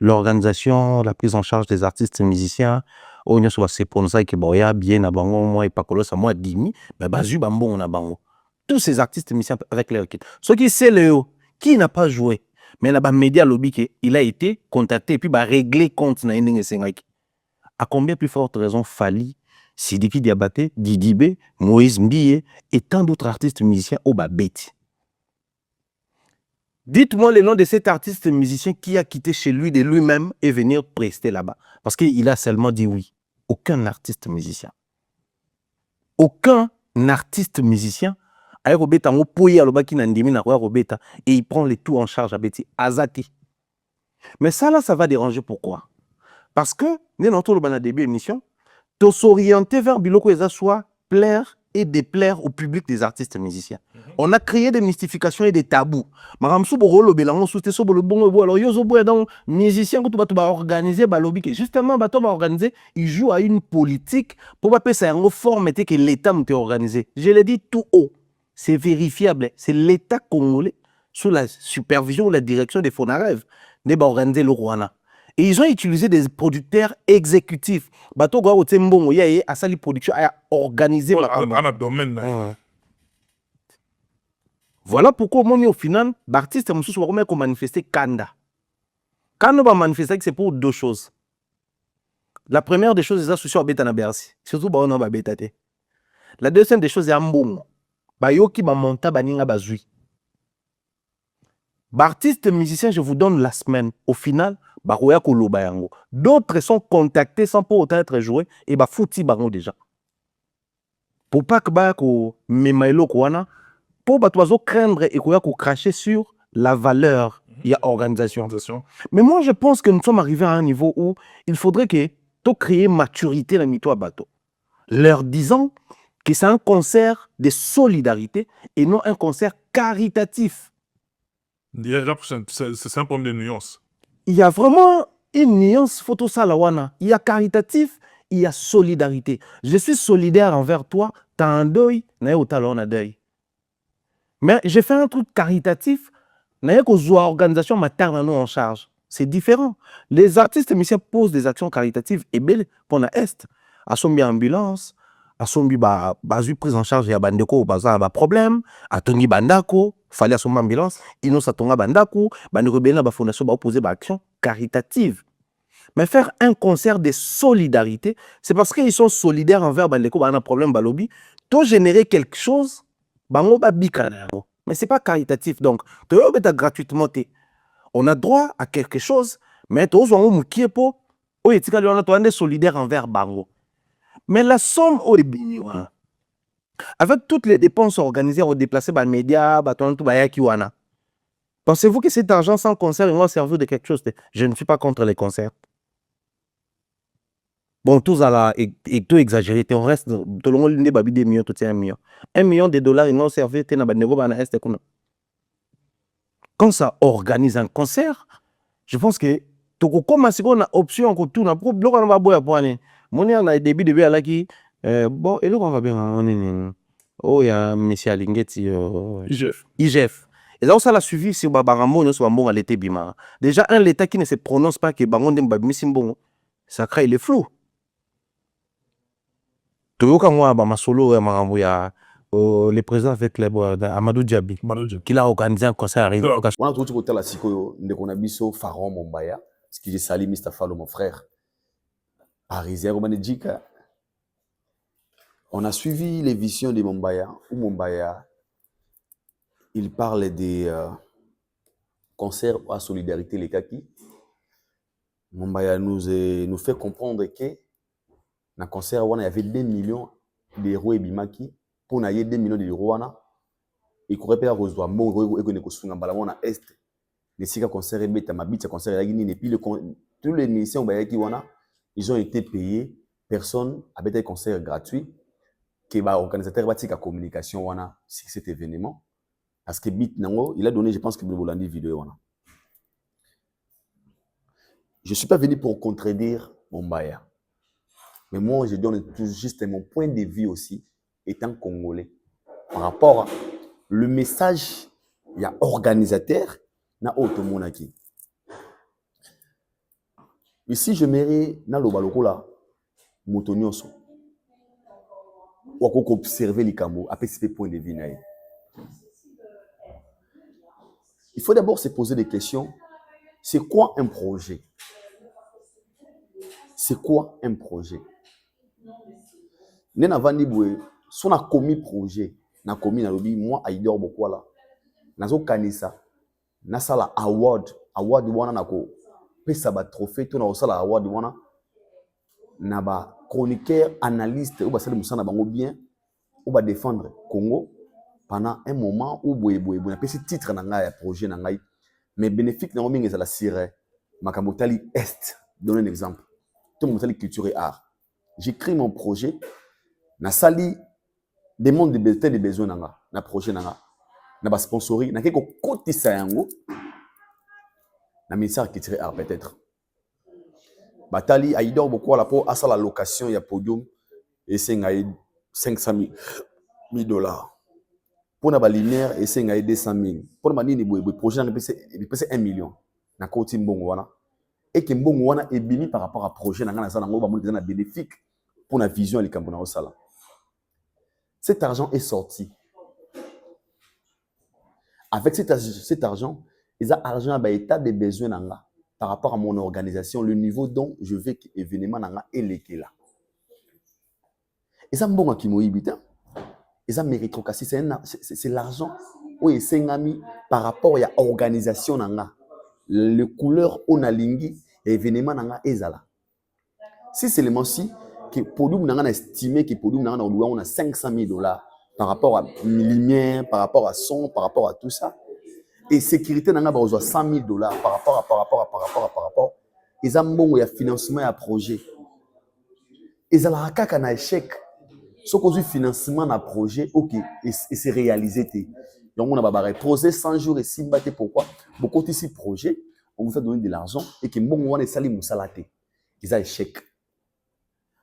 [SPEAKER 5] L'organisation, la prise en charge des artistes et musiciens, on a c'est pour ça que boya bien à bango moi et pas colo ça moi 10 000, mais bazu bambo on a bango. Tous ces artistes et musiciens avec leur kit. Ce qui c'est Léo qui n'a pas joué, mais là bas média lobby il a été contacté et puis bah régler compte na ending sengaki. À combien plus forte raison Fali, Sidiki Diabaté, Didibé, Moïse Mbiye et tant d'autres artistes musiciens au bas bête. Dites-moi le nom de cet artiste musicien qui a quitté chez lui de lui-même et venir prester là-bas. Parce qu'il a seulement dit oui. Aucun artiste musicien. Aucun artiste musicien. Et il prend les tout en charge à Betty Azati. Mais ça là, ça va déranger. Pourquoi? Parce que, nous avons début d'émission, tu s'orienter vers Biloko et soit plaire et déplaire au public des artistes musiciens. On a créé des mystifications et des tabous. Alors, musiciens, quand tu vas organiser, justement, tu vas organiser, ils jouent à une politique pour pas que ça ait une forme que l'État m'a organisé. Je l'ai dit tout haut. C'est vérifiable. C'est l'État congolais, sous la supervision ou la direction des Fonarev, qui va organiser le Rwanda. Et ils ont utilisé des producteurs exécutifs. Bato gwa otembo ya ye asali production a organisé
[SPEAKER 3] dans domaine.
[SPEAKER 5] Voilà pourquoi au final l'artiste mususu va comment manifester kanda. Quand on va manifester c'est pour deux choses. La première des choses c'est associé à beta na Bercy. Surtout ba on ba beta te. La deuxième des choses c'est ambongo. Ba yoki ba monta baninga bazui. Artistes musiciens, je vous donne la semaine. Au final, d'autres sont contactés sans pour autant être joués et bah fouti bango déjà. Pour pas que memailo kwana, pour bah craindre et cracher sur la valeur il y a organisation. Mais moi je pense que nous sommes arrivés à un niveau où il faudrait que tu crées maturité dans mito à bateau. Leur disant que c'est un concert de solidarité et non un concert caritatif.
[SPEAKER 3] C'est un problème de nuance.
[SPEAKER 5] Il y a vraiment une nuance photo salawana. Il y a caritatif, il y a solidarité. Je suis solidaire envers toi, tu as un deuil, na au talon a deuil. Mais j'ai fait un truc caritatif, na ko zoa organisation materne en charge. C'est différent. Les artistes et musiciens posent des actions caritatives et belles pour la est. À son ambulance, à son bazu prise en charge ya bandeko baza ba problème, à tongi bandako, fallait à son ambulance, ino sa tonga bandako, bandeko bena ba fondation ba opposer ba action caritative. Mais faire un concert de solidarité, c'est parce qu'ils sont solidaires envers bandeko ba un problème ba lobby, to générer quelque chose, bango ba bikana. Mais c'est pas caritatif donc, to yo beta gratuitement té. On a droit à quelque chose, mais to zo mu kiepo, o etika li on a solidaire envers bango. Mais la somme au début, avec toutes les dépenses organisées, on déplacer par les médias, pensez-vous que cet argent sans concert va servir de quelque chose? Je ne suis pas contre les concerts. Bon, tous à la et tout exagéré, on reste tout le monde babi 2 millions, tout 1 million. 1 million de dollars, ils n'ont servi que na niveau bana est kuna. Quand ça organise un concert, je pense que tu commences à une option que tout na pour bloquer na boya poane. Mon on a début à la qui bon et là on va bien on est oh il y a monsieur Alingeti IGF. Et là, ça l'a suivi sur Babaramo, sur Bambon à l'été bima. Déjà, un l'État qui ne se prononce pas que Bangon Dembabimi Simbon, ça crée les flous. Toyoka moi, ma solo, le président avec Amadou Diaby, qui a organisé un concert.
[SPEAKER 2] On a tout côté la Sikoyo, on a biso Pharaon Mombaya, ce qui est Sali Mistafalo, mon frère. Parisien, on a suivi les visions de Mombaya, où Mombaya, il parle des concerts à solidarité, les kaki. Mombaya nous fait comprendre que dans le concert, il y avait 2 millions d'euros et bimaki. Pour qu'il y ait 2 millions d'euros, il pourrait pas rejoindre mon et que na est. Les 6 concerts et bêta ma bite concert et puis tous les musiciens ils ont été payés. Personne a fait un concert gratuit. Que l'organisateur a la communication sur cet événement. Parce que Bit Nango, il a donné, je pense que vous l'avez vidéo. Je ne suis pas venu pour contredire Mombaya. Mais moi, je donne juste mon point de vue aussi, étant congolais. Par rapport à le message, il y a organisateur, na automonaki. Ici, je m'irai dans le balokola, motonioso. Ou à observer les camos, après ce point de vue. Il faut d'abord se poser des questions. C'est quoi un projet? C'est quoi un projet? Nena vandi boué, si on a commis projet, na commis na lobby, moi Aïdor Bokwala, nazo kanisa, na sala award wana nako, pesa ba trophée, to na sala award wana, na ba chroniqueur, analyste, ou ba sali musana bango bien, ou ba défendre Congo pendant un moment où boué, na pesi titre na ngai projet na ngai, mais bénéfique na ngomingi za la sire, makamotali est, donne un exemple. Tout mon tali culture et art. J'écris mon projet, na sali des mondes de besoins nanga, na projet nanga, na ba sponsoring, na keko kotisa yango, na ministère culture et art peut-être. Batali Aïdor beaucoup la pour asa la location ya podium et c'est 500 000 dollars. Pour na ba lumière et c'est 200 000. Pour na nini boy projet na pese 1 million. Na koti mbongo wana. Et que mbongo wana est bini par rapport à projet na ça ngo ba mo na bénéfique pour la vision et likambo na osala. Cet argent est sorti. Avec cet argent, il y a argent à état de besoin nanga par rapport à mon organisation, le niveau dont je veux que l'événement nanga est là. Et ça mbonga ki moyibita. Et ça méritocratie, c'est l'argent où c'est ngami par rapport à l'organisation nanga. Le couleur on a lingi événement nanga ezala. Si c'est le si que podium nanga estimé que podium nanga on a 500 000 dollars par rapport à lumière, par rapport à son, par rapport à tout ça. Et sécurité nanga ba 100 000 dollars par rapport. Ils ont bon ya financement à projet. Ils ont la kaka na échec. Ce qu'on dit financement à projet, ok, et c'est réalisé. Donc on a proposé 100 jours et 6 baté pourquoi? Beaucoup de ces projets, on vous a donné de l'argent et que bon on est sali moussalate. Ils ont échec.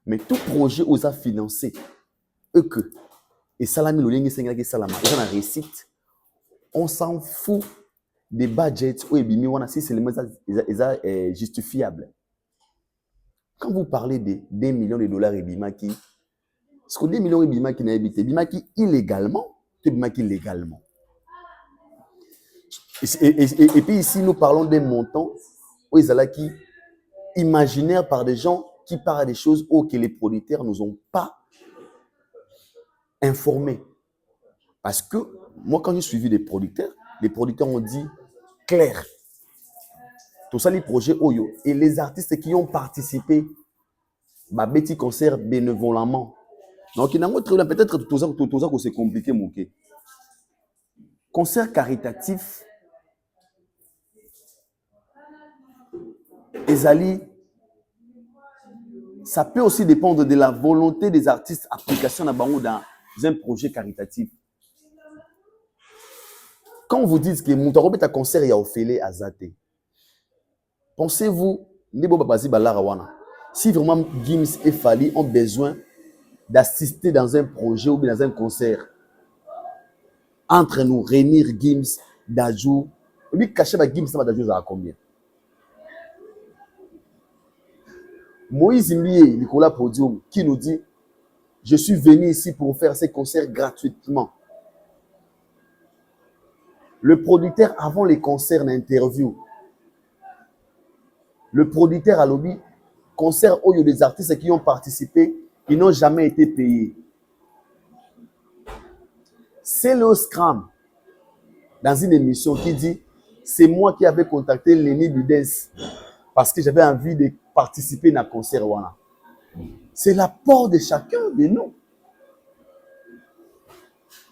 [SPEAKER 2] Mais tout projet aux a financé, eux que et salami l'olingi sengaki salama, ils ont la réussite. On s'en fout des budgets ou ebimi wana si c'est les justifiable. Quand vous parlez de 2 millions de dollars ebimaki, ce que 2 millions ebimaki na ebité, ebimaki illégalement, ebimaki légalement. Et puis ici nous parlons des montants où ils allaient qui imaginaires par des gens qui parlent des choses que les producteurs nous ont pas informés. Parce que moi quand j'ai suivi les producteurs ont dit clair. Tout ça les projets Oyo et les artistes qui ont participé bah petit concert bénévolement. Donc il y a peut-être tout ça que c'est compliqué monké. Concert caritatif ezali ça peut aussi dépendre de la volonté des artistes, application dans un projet caritatif. Quand vous dites que Moutarobe est un concert, il y a Ophélie à Zate. Pensez-vous, si vraiment Gims et Fally ont besoin d'assister dans un projet ou dans un concert, entre nous, réunir Gims, Dadju, lui cacher Gims, ça va Dadju à combien? Moïse Mbié, Nicolas Podium, qui nous dit, je suis venu ici pour faire ces concerts gratuitement. Le producteur, avant les concerts, l'interview. Le producteur a lobby, concert où il y a des artistes qui ont participé, ils n'ont jamais été payés. C'est le Scrum, dans une émission, qui dit, c'est moi qui avais contacté Lenny Budens parce que j'avais envie de participer à un concert. C'est l'apport de chacun de nous.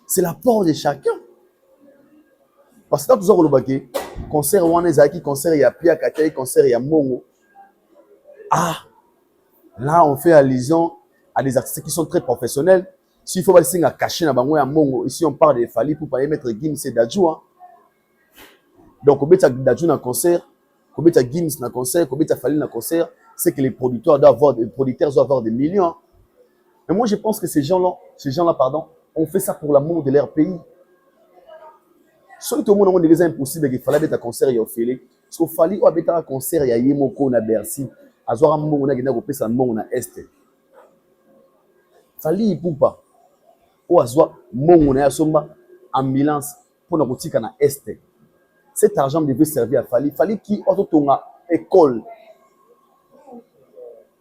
[SPEAKER 2] C'est l'apport de chacun. Parce que quand vous avez le concert, concert, il y a Pia Katay, concert, il y a Mongo. Ah, là, on fait allusion à des artistes qui sont très professionnels. S'il faut passer à cacher dans Mongo, ici on parle de Fally pour pas mettre Gims et Dadju. Donc, on met Dadju dans le concert, on met Gims dans le concert, on met Fally dans le concert, c'est que les producteurs doivent avoir des millions. Mais moi, je pense que ces gens-là, ont fait ça pour l'amour de leur pays. Soit tout le monde a dit impossible qu'il fallait être un concert et Ophélie. Parce qu'il fallait être un concert et Yemoko na Bercy. Azora Mongo na gina kopesa Mongo na Est. Fallait poupa. Ou azwa Mongo na Yasomba ambulance pour na kotika na Est. Cet argent devait servir à Fally. Fally qui a une école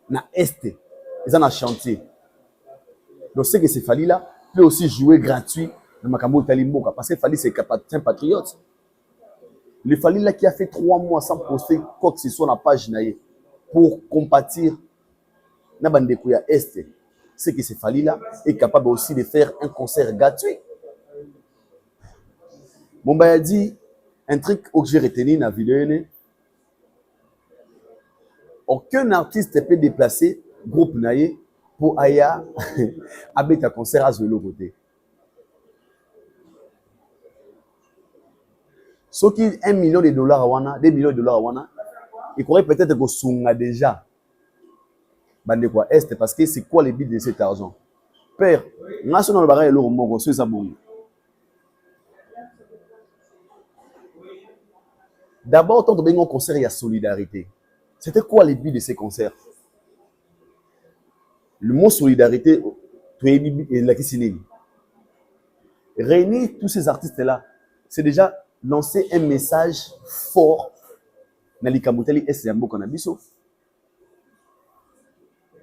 [SPEAKER 2] na Est. Ils ont un chantier. Donc c'est que ces Fally là peut aussi jouer gratuit. Parce que Fally c'est un patriote. Le Fally là qui a fait 3 mois sans poster quoi que ce soit dans la page pour compatir na bandekuya Est, c'est que ce Fally là est capable aussi de faire un concert gratuit. Mon a dit un truc que j'ai retenu dans la vidéo, aucun artiste peut déplacer groupe naïe pour aya avec un concert à l'autre côté. Ceux qui $1 million, 2 millions de dollars, ils pourraient peut-être que Sunga déjà. Bande quoi Est, parce que c'est quoi le but de cet argent? Père, national bagaille le roman, c'est ça bon. D'abord, quand on a un concert, il y a solidarité. C'était quoi le but de ces concerts? Le mot solidarité, réunir tous ces artistes-là, c'est déjà lancer un message fort dans les Kamutali et Siambo Kanabiso.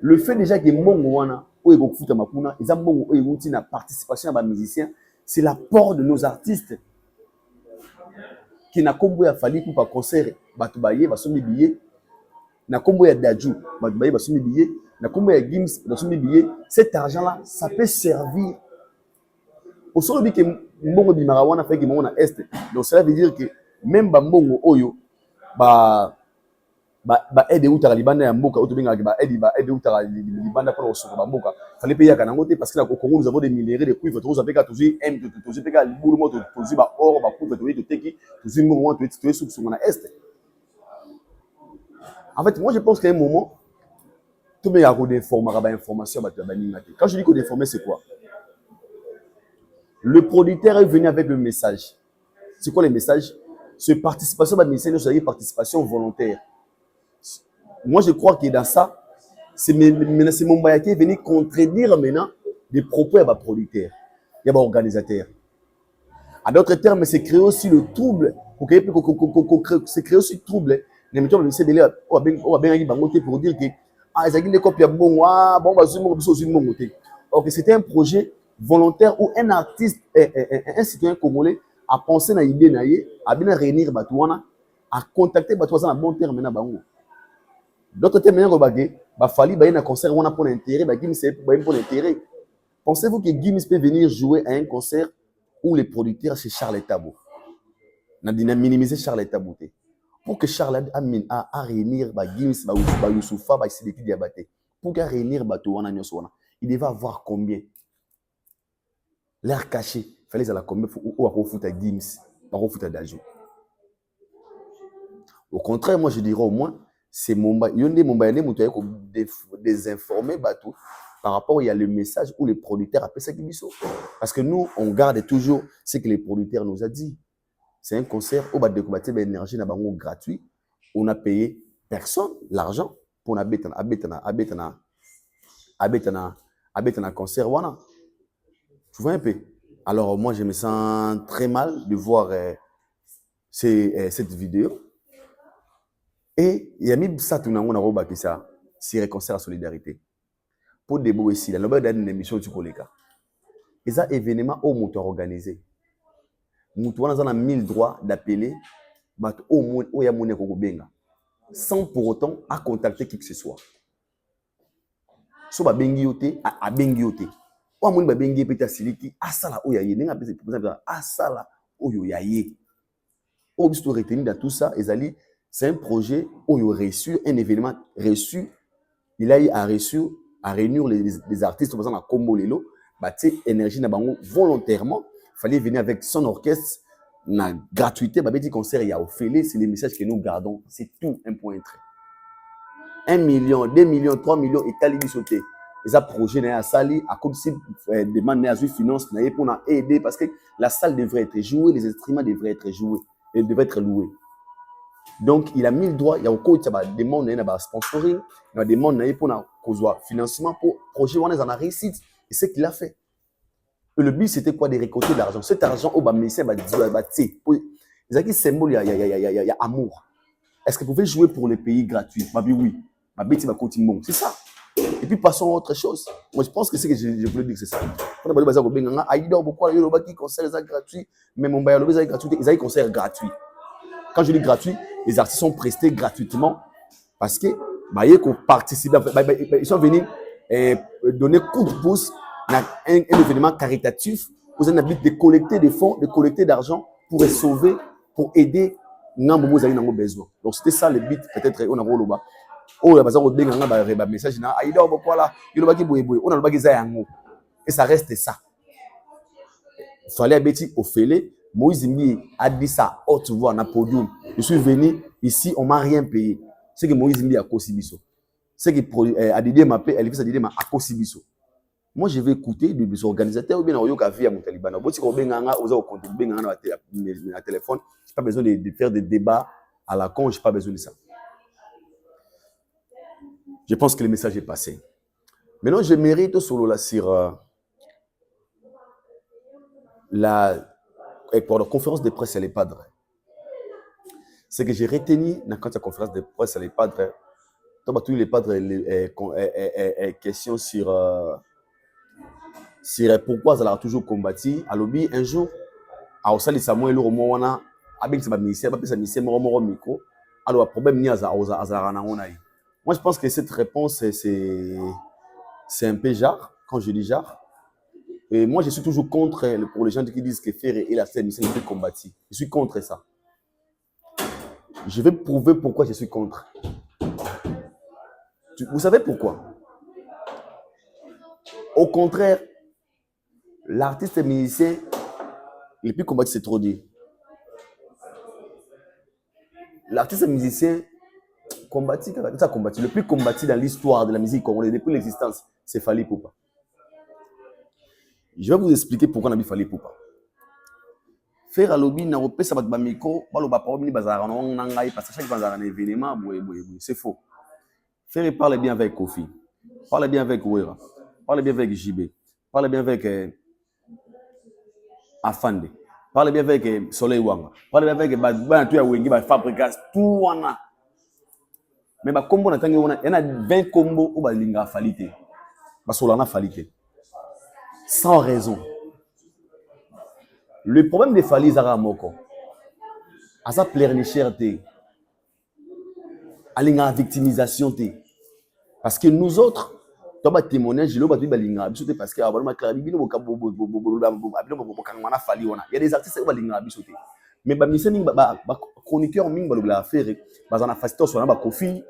[SPEAKER 2] Le fait déjà que Mongoana ou Egofuta Makuna, ils ont une participation à les musiciens, c'est l'apport de nos artistes qui n'a combo à Fally pour un concert, Batubaye, Basumi Billet, n'a combo à Dadju, Batubaye, Basumi Billet, n'a combo à Gims, Basumi Billet. Cet argent-là, ça peut servir. Au solo que Mbongo Bimarawana fait que Mbongo Est. Donc cela veut dire que même Mbongo Oyo aide utara libanda ya mboka otobenga aide utara libanda pour osoka mboka. Fallait payer à Nangote parce que au Congo nous avons des minerais de cuivre, tous avec toujours M, tous avec le boulot moto, tous ba or, ba cuivre, tous teki, tous Mbongo tous sur na Est. En fait, moi je pense qu'à un moment tout le monde a des informations. Quand je dis qu'on déforme, c'est quoi? Le producteur est venu avec le message. C'est quoi le message? C'est participation c'est participation volontaire. Moi, je crois que dans ça, c'est mon bail qui est venu contredire maintenant les propos de producteur, il y a organisateur. En d'autres termes, c'est créer aussi le trouble. C'est créer aussi le trouble. Pour dire que c'était un projet volontaire où un artiste, un citoyen congolais a pensé à l'idée, à bien réunir Batouana, à contacter Batouana à bon terme. D'autres termes, il fallait un concert où on a pour l'intérêt, pour l'intérêt. Pensez-vous que Gims peut venir jouer à un concert où les producteurs c'est Charles Tabou? On a minimiser Charles Tabou. Pour que Charles a réunir Gims, Youssoufa, Sidiki Diabaté. pour réunir bateau il devait avoir combien? L'air caché, il fallait à la combien ou à foutre à Gims, pas à foutre à Dajou. Au contraire, moi je dirais au moins, c'est Mumbai. Il y a des Mumbai qui désinformer bateau par rapport il y a le message où les producteurs appellent ça Gibiso. Parce que nous, on garde toujours ce que les producteurs nous ont dit. C'est un concert où on a découvert l'énergie gratuit. On a payé personne l'argent pour habiter un concert. Voilà. Tu vois un peu. Alors moi, je me sens très mal de voir cette vidéo. Et il y a mis ça tout le monde qui ça, c'est concert à solidarité. Pour début ici, la nouvelle d'une émission du collègue. Et ça événement au moteur organisé. Nous avons 1000 droits d'appeler, au moins où il y a mon benga, sans pour autant à contacter qui que ce soit. So ba bengi yote a bengi yote. Ou amoni ba bengi peta siliki asala oyo yaye. Nenga pese pour exemple asala oyo yaye. Au bisto retenir dans tout ça, ezali c'est un projet où il a reçu un événement reçu. Il a reçu à réunir les artistes par exemple à Combo Lelo, bâti énergie na bango volontairement. Il fallait venir avec son orchestre na gratuité, bah petit concert il y a offert, c'est les messages que nous gardons, c'est tout un point très. 1 million, 2 millions, 3 millions et tali sauté. Les projets na sali à comme si demande na finance na pour aider parce que la salle devrait être jouée, les instruments devraient être joués et devraient être loués. Donc il a mis le droit, il y a encore des demandes na sponsoring, il y a des demandes na pour na financement pour projet on est en réussite et c'est qu'il a fait. Et le but c'était quoi? De récolter de l'argent. Cet argent au bas ministère va dire ils ont symbole il y a amour. Est-ce que vous pouvez jouer pour les pays gratuits? Oui. C'est ça. Et puis passons à autre chose. Moi je pense que c'est que je voulais dire que c'est ça. On a besoin de Aïdor pourquoi il y a des concerts gratuits mais mon bail ils ont des concerts gratuits. Quand je dis gratuit, les artistes sont prestés gratuitement parce que ils sont venus donner coup de pouce à un événement caritatif. Vous avez envie de collecter des fonds, de collecter d'argent pour les sauver, pour aider les gens qui ont besoin. Donc c'était ça le but, peut-être on a volé là-bas. Oh, par exemple, on a un message na Aïdor pourquoi là, il y a qui boye on a le bagi zayango. Et ça reste ça. Il fallait bêti au fêlé. Moïse Mbi a dit ça haute voix na podium. Je suis venu ici, on m'a rien payé. C'est que Moïse Mbi a Kosibiso. C'est que Adidé m'a payé, Elvis Adidé m'a a Kosibiso. Moi, je vais écouter des organisateurs ou bien au Yoka via mon Taliban. Si on a un téléphone, je n'ai pas besoin de faire des débats à la con, je n'ai pas besoin de ça. Je pense que le message est passé. Maintenant, je mérite sur la conférence de presse, elle est pas vrai. C'est que j'ai retenu dans la conférence de presse, elle est pas vrai. Tous les padres, question sur pourquoi elle a toujours combattu. À l'objet, un jour, à Osali Samuel Romowana, avec sa ministère, micro. Alors, le problème ni à moi, je pense que cette réponse, c'est un peu jarre, quand je dis jarre. Et moi, je suis toujours contre, pour les gens qui disent que Ferré et la scène, c'est plus combattu. Je suis contre ça. Je vais prouver pourquoi je suis contre. Vous savez pourquoi? Au contraire, l'artiste et musicien, le plus combattu, c'est trop dit. L'artiste et musicien, le plus combattu dans l'histoire de la musique congolaise, depuis l'existence, c'est Fally Poupa. Je vais vous expliquer pourquoi on a mis Fally Poupa. Faire à l'objet, on peut savoir que micro, parce que chaque fois un événement, c'est faux. Faire parler bien avec Kofi, parler bien avec Ouera, parler bien avec JB, parler bien avec Afande, parler bien avec Soleil Wanga, parler bien avec Fabrikas, tout on a. Mais combo il y a 20 combos où il y a falité. Parce qu'on a falité. Sans raison. Le problème de Fally Zara Moko, à sa pleurnichère, à la victimisation. Parce que nous autres, tu as témoignage, je l'ai parce que il y a des artistes qui ont mais les chroniqueurs ont fait des facteurs sur la Kofi.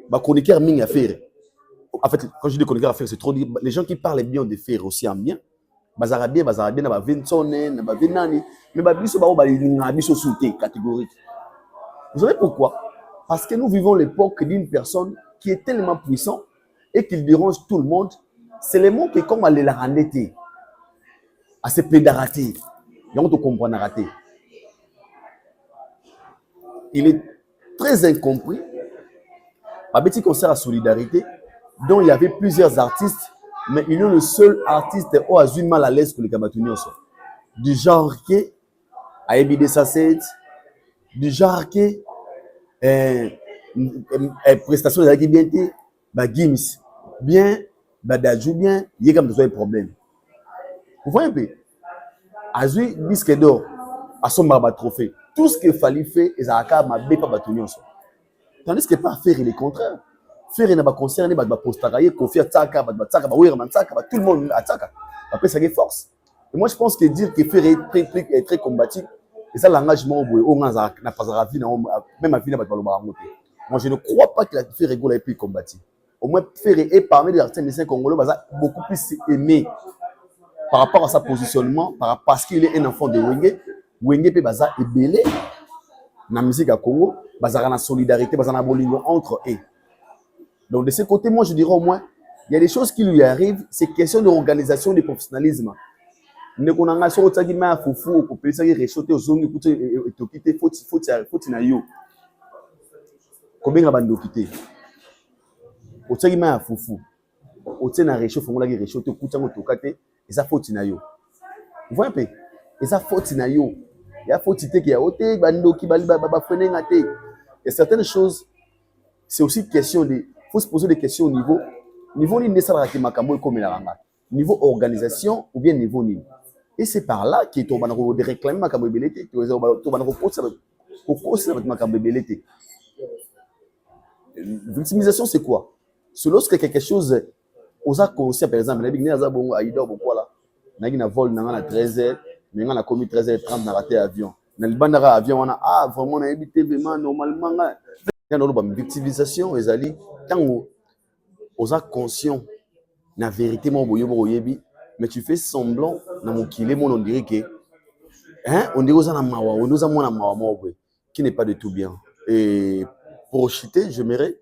[SPEAKER 2] Bah, chroniqueur ming à faire. En fait, quand je dis chroniqueur à faire, c'est trop dire. Les gens qui parlent bien de faire aussi en bien. Bazarabien, na ba Vinsone, na ba Vinani. Mais bah, biso ba biso sauté catégorique. Vous savez pourquoi? Parce que nous vivons l'époque d'une personne qui est tellement puissante et qui dérange tout le monde. C'est le monde qui est comme aller la randette. À se pédarater. Et on te comprend rater. Il est très incompris. Un petit concert à Solidarité, dont il y avait plusieurs artistes, mais il est le seul artiste qui a eu mal à l'aise pour les Kamatunios. Du genre qui a évidé sa scène, du genre qui prestation de la qui bien, bah Gims, bien, bah Dajou bien, il y a comme des problèmes. Vous voyez un peu? Azui disque d'or, à son barba trophée. Tout ce qu'il fallait faire, ils ont m'a pas Batunios. Tandis que pas faire le contraire. Faire n'a pas concerné ba postaraye, confier tsaka, ba tsaka, ba wira tsaka, ba tout le monde attaque. Après ça force. Et moi je pense que dire que faire est très combatif et ça l'engagement au ngaza na pas vie même à vie na ba baloba ngote. Moi je ne crois pas que la faire rigolo est plus combatif. Au moins faire est parmi les artistes musiciens congolais beaucoup plus aimé par rapport à sa positionnement, parce qu'il est un enfant de Wenge. Wenge pe baza ebelé na musique à Congo, baza na solidarité, baza na bolingo entre eux. Donc de ce côté, moi je dirais au moins, il y a des choses qui lui arrivent, c'est question d'organisation, de professionnalisme. Ne konanga so tsaki ma fufu ko pesa ki reshote ozongi kuto etokite faut na yo. Ko benga bandokite. O tsaki ma fufu. O tsena reshote fongola ki reshote kutango tokate, et ça faut na yo. Vous voyez un peu? Et ça faut na yo. Il y a faut te ki ya ote bandoki bali ba frenenga te. Et certaines choses c'est aussi question de faut se poser des questions au niveau ni nesala ki makambo comme la ranga. Niveau organisation ou bien niveau ni. Et c'est par là que tu vas de réclamer makambo belete, tu vas reposer makambo belete. Victimisation c'est quoi? C'est lorsque quelque chose aux conscient par exemple, les aza bongo aïda beaucoup là. Nagi na vol na 13h, mais on a commis 13h30 na raté avion. Na libandara avion on a vraiment na évité vraiment normalement il y a une victimisation ezali tango oza conscient na vérité mo boyebi mais tu fais semblant na mokile mon on dirait que on dirait oza na mawa on oza mona mawa mo qui n'est pas du tout bien. Et pour chuter j'aimerais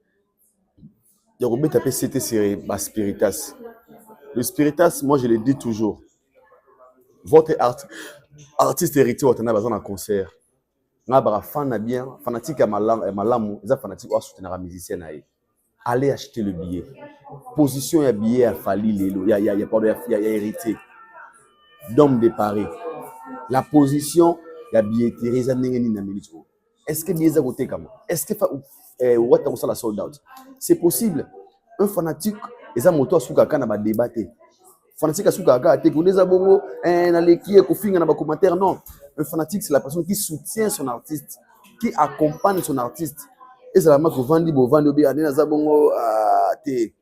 [SPEAKER 2] ya ko beta pe c'était sur ba spiritas. Le spiritas moi je le dis toujours, votre artiste héritier watana bazan na concert nga ba fan na bien fanatique ya malamu eza fanatique wa soutenir musicien na ye. Allez acheter le billet. Position ya billet à Fali lelo ya héritier d'homme de Paris. La position ya billetterie za ndenge ni na milito. Est-ce que billet za côté comme est-ce que what on la sold out? C'est possible. Un fanatique eza moto asuka kana ba débattre. Fanatique asuka ka te kuneza bongo na leki ko finga na ba commentaire non. Un fanatique c'est la personne qui soutient son artiste, qui accompagne son artiste. Et c'est la marque vandi obi anena za bongo te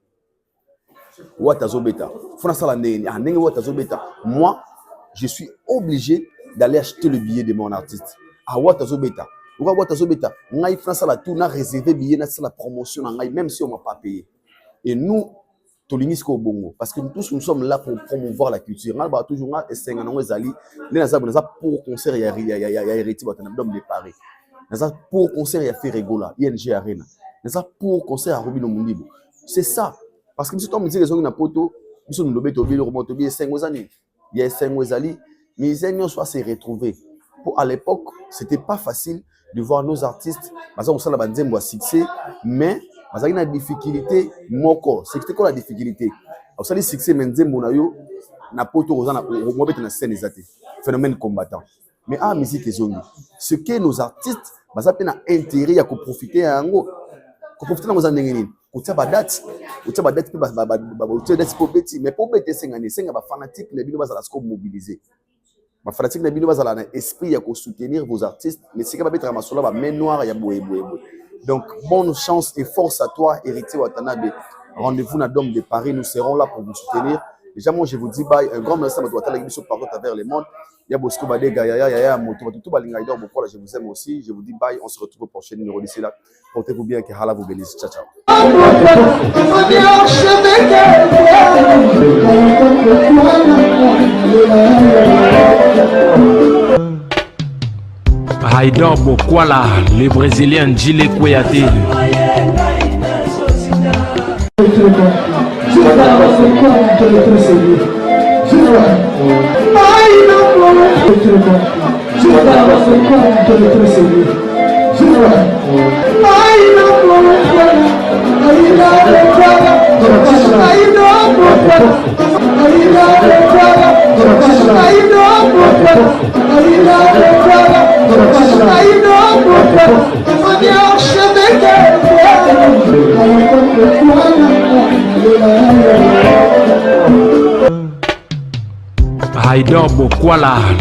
[SPEAKER 2] Watazobeta. Moi, je suis obligé d'aller acheter le billet de mon artiste. À Watazobeta. Watazobeta. On a fait ça la tour, on a réservé billet, on a fait la promotion, même si on m'a pas payé. Et nous, Tolinisco Bongo, parce que nous tous nous sommes là pour promouvoir la culture. On a toujours pour concert, il y a héritier d'homme de Paris. Pour concert, il y a fait Regola, ING Arena. Pour concert à Robino Mundibo. C'est ça. Parce que si tu me dis que tu as un poteau, tu nous le il y a 5 années. Il y a 5 années, mais les gens soit se retrouver. À l'époque, c'était pas facile de voir nos artistes. Parce qu'on a un succès, mais il y a une difficulté. C'était quoi la difficulté? On a dit succès, mais on a eu un poteau, on a eu une scène, phénomène combattant. Mais à la musique, ce que nos artistes, ils ont intérêt à profiter à un profiter de nos années. Utia badati pe utia dati po beti mais po beti senga ba fanatique na bino bazala sko mobiliser ba fanatique na bino bazala na esprit ya ko soutenir vos artistes mais c'est que ba betra masola ba main noire ya boye. Donc bonne chance et force à toi héritier Watanabe. Rendez-vous na Dôme de Paris, nous serons là pour vous soutenir. Déjà moi je vous dis bye, un grand merci à votre partout à travers le monde. Il y a Bosco Badega, il y a Moto, tout Balingaïdor, je vous aime aussi. Je vous dis bye, on se retrouve au prochain numéro d'ici là. Portez-vous bien, que Allah vous bénisse. Ciao, ciao.
[SPEAKER 6] Haïdor Bokwala, le Brésilien Djile Kouyaté. Haïdor Bokwala.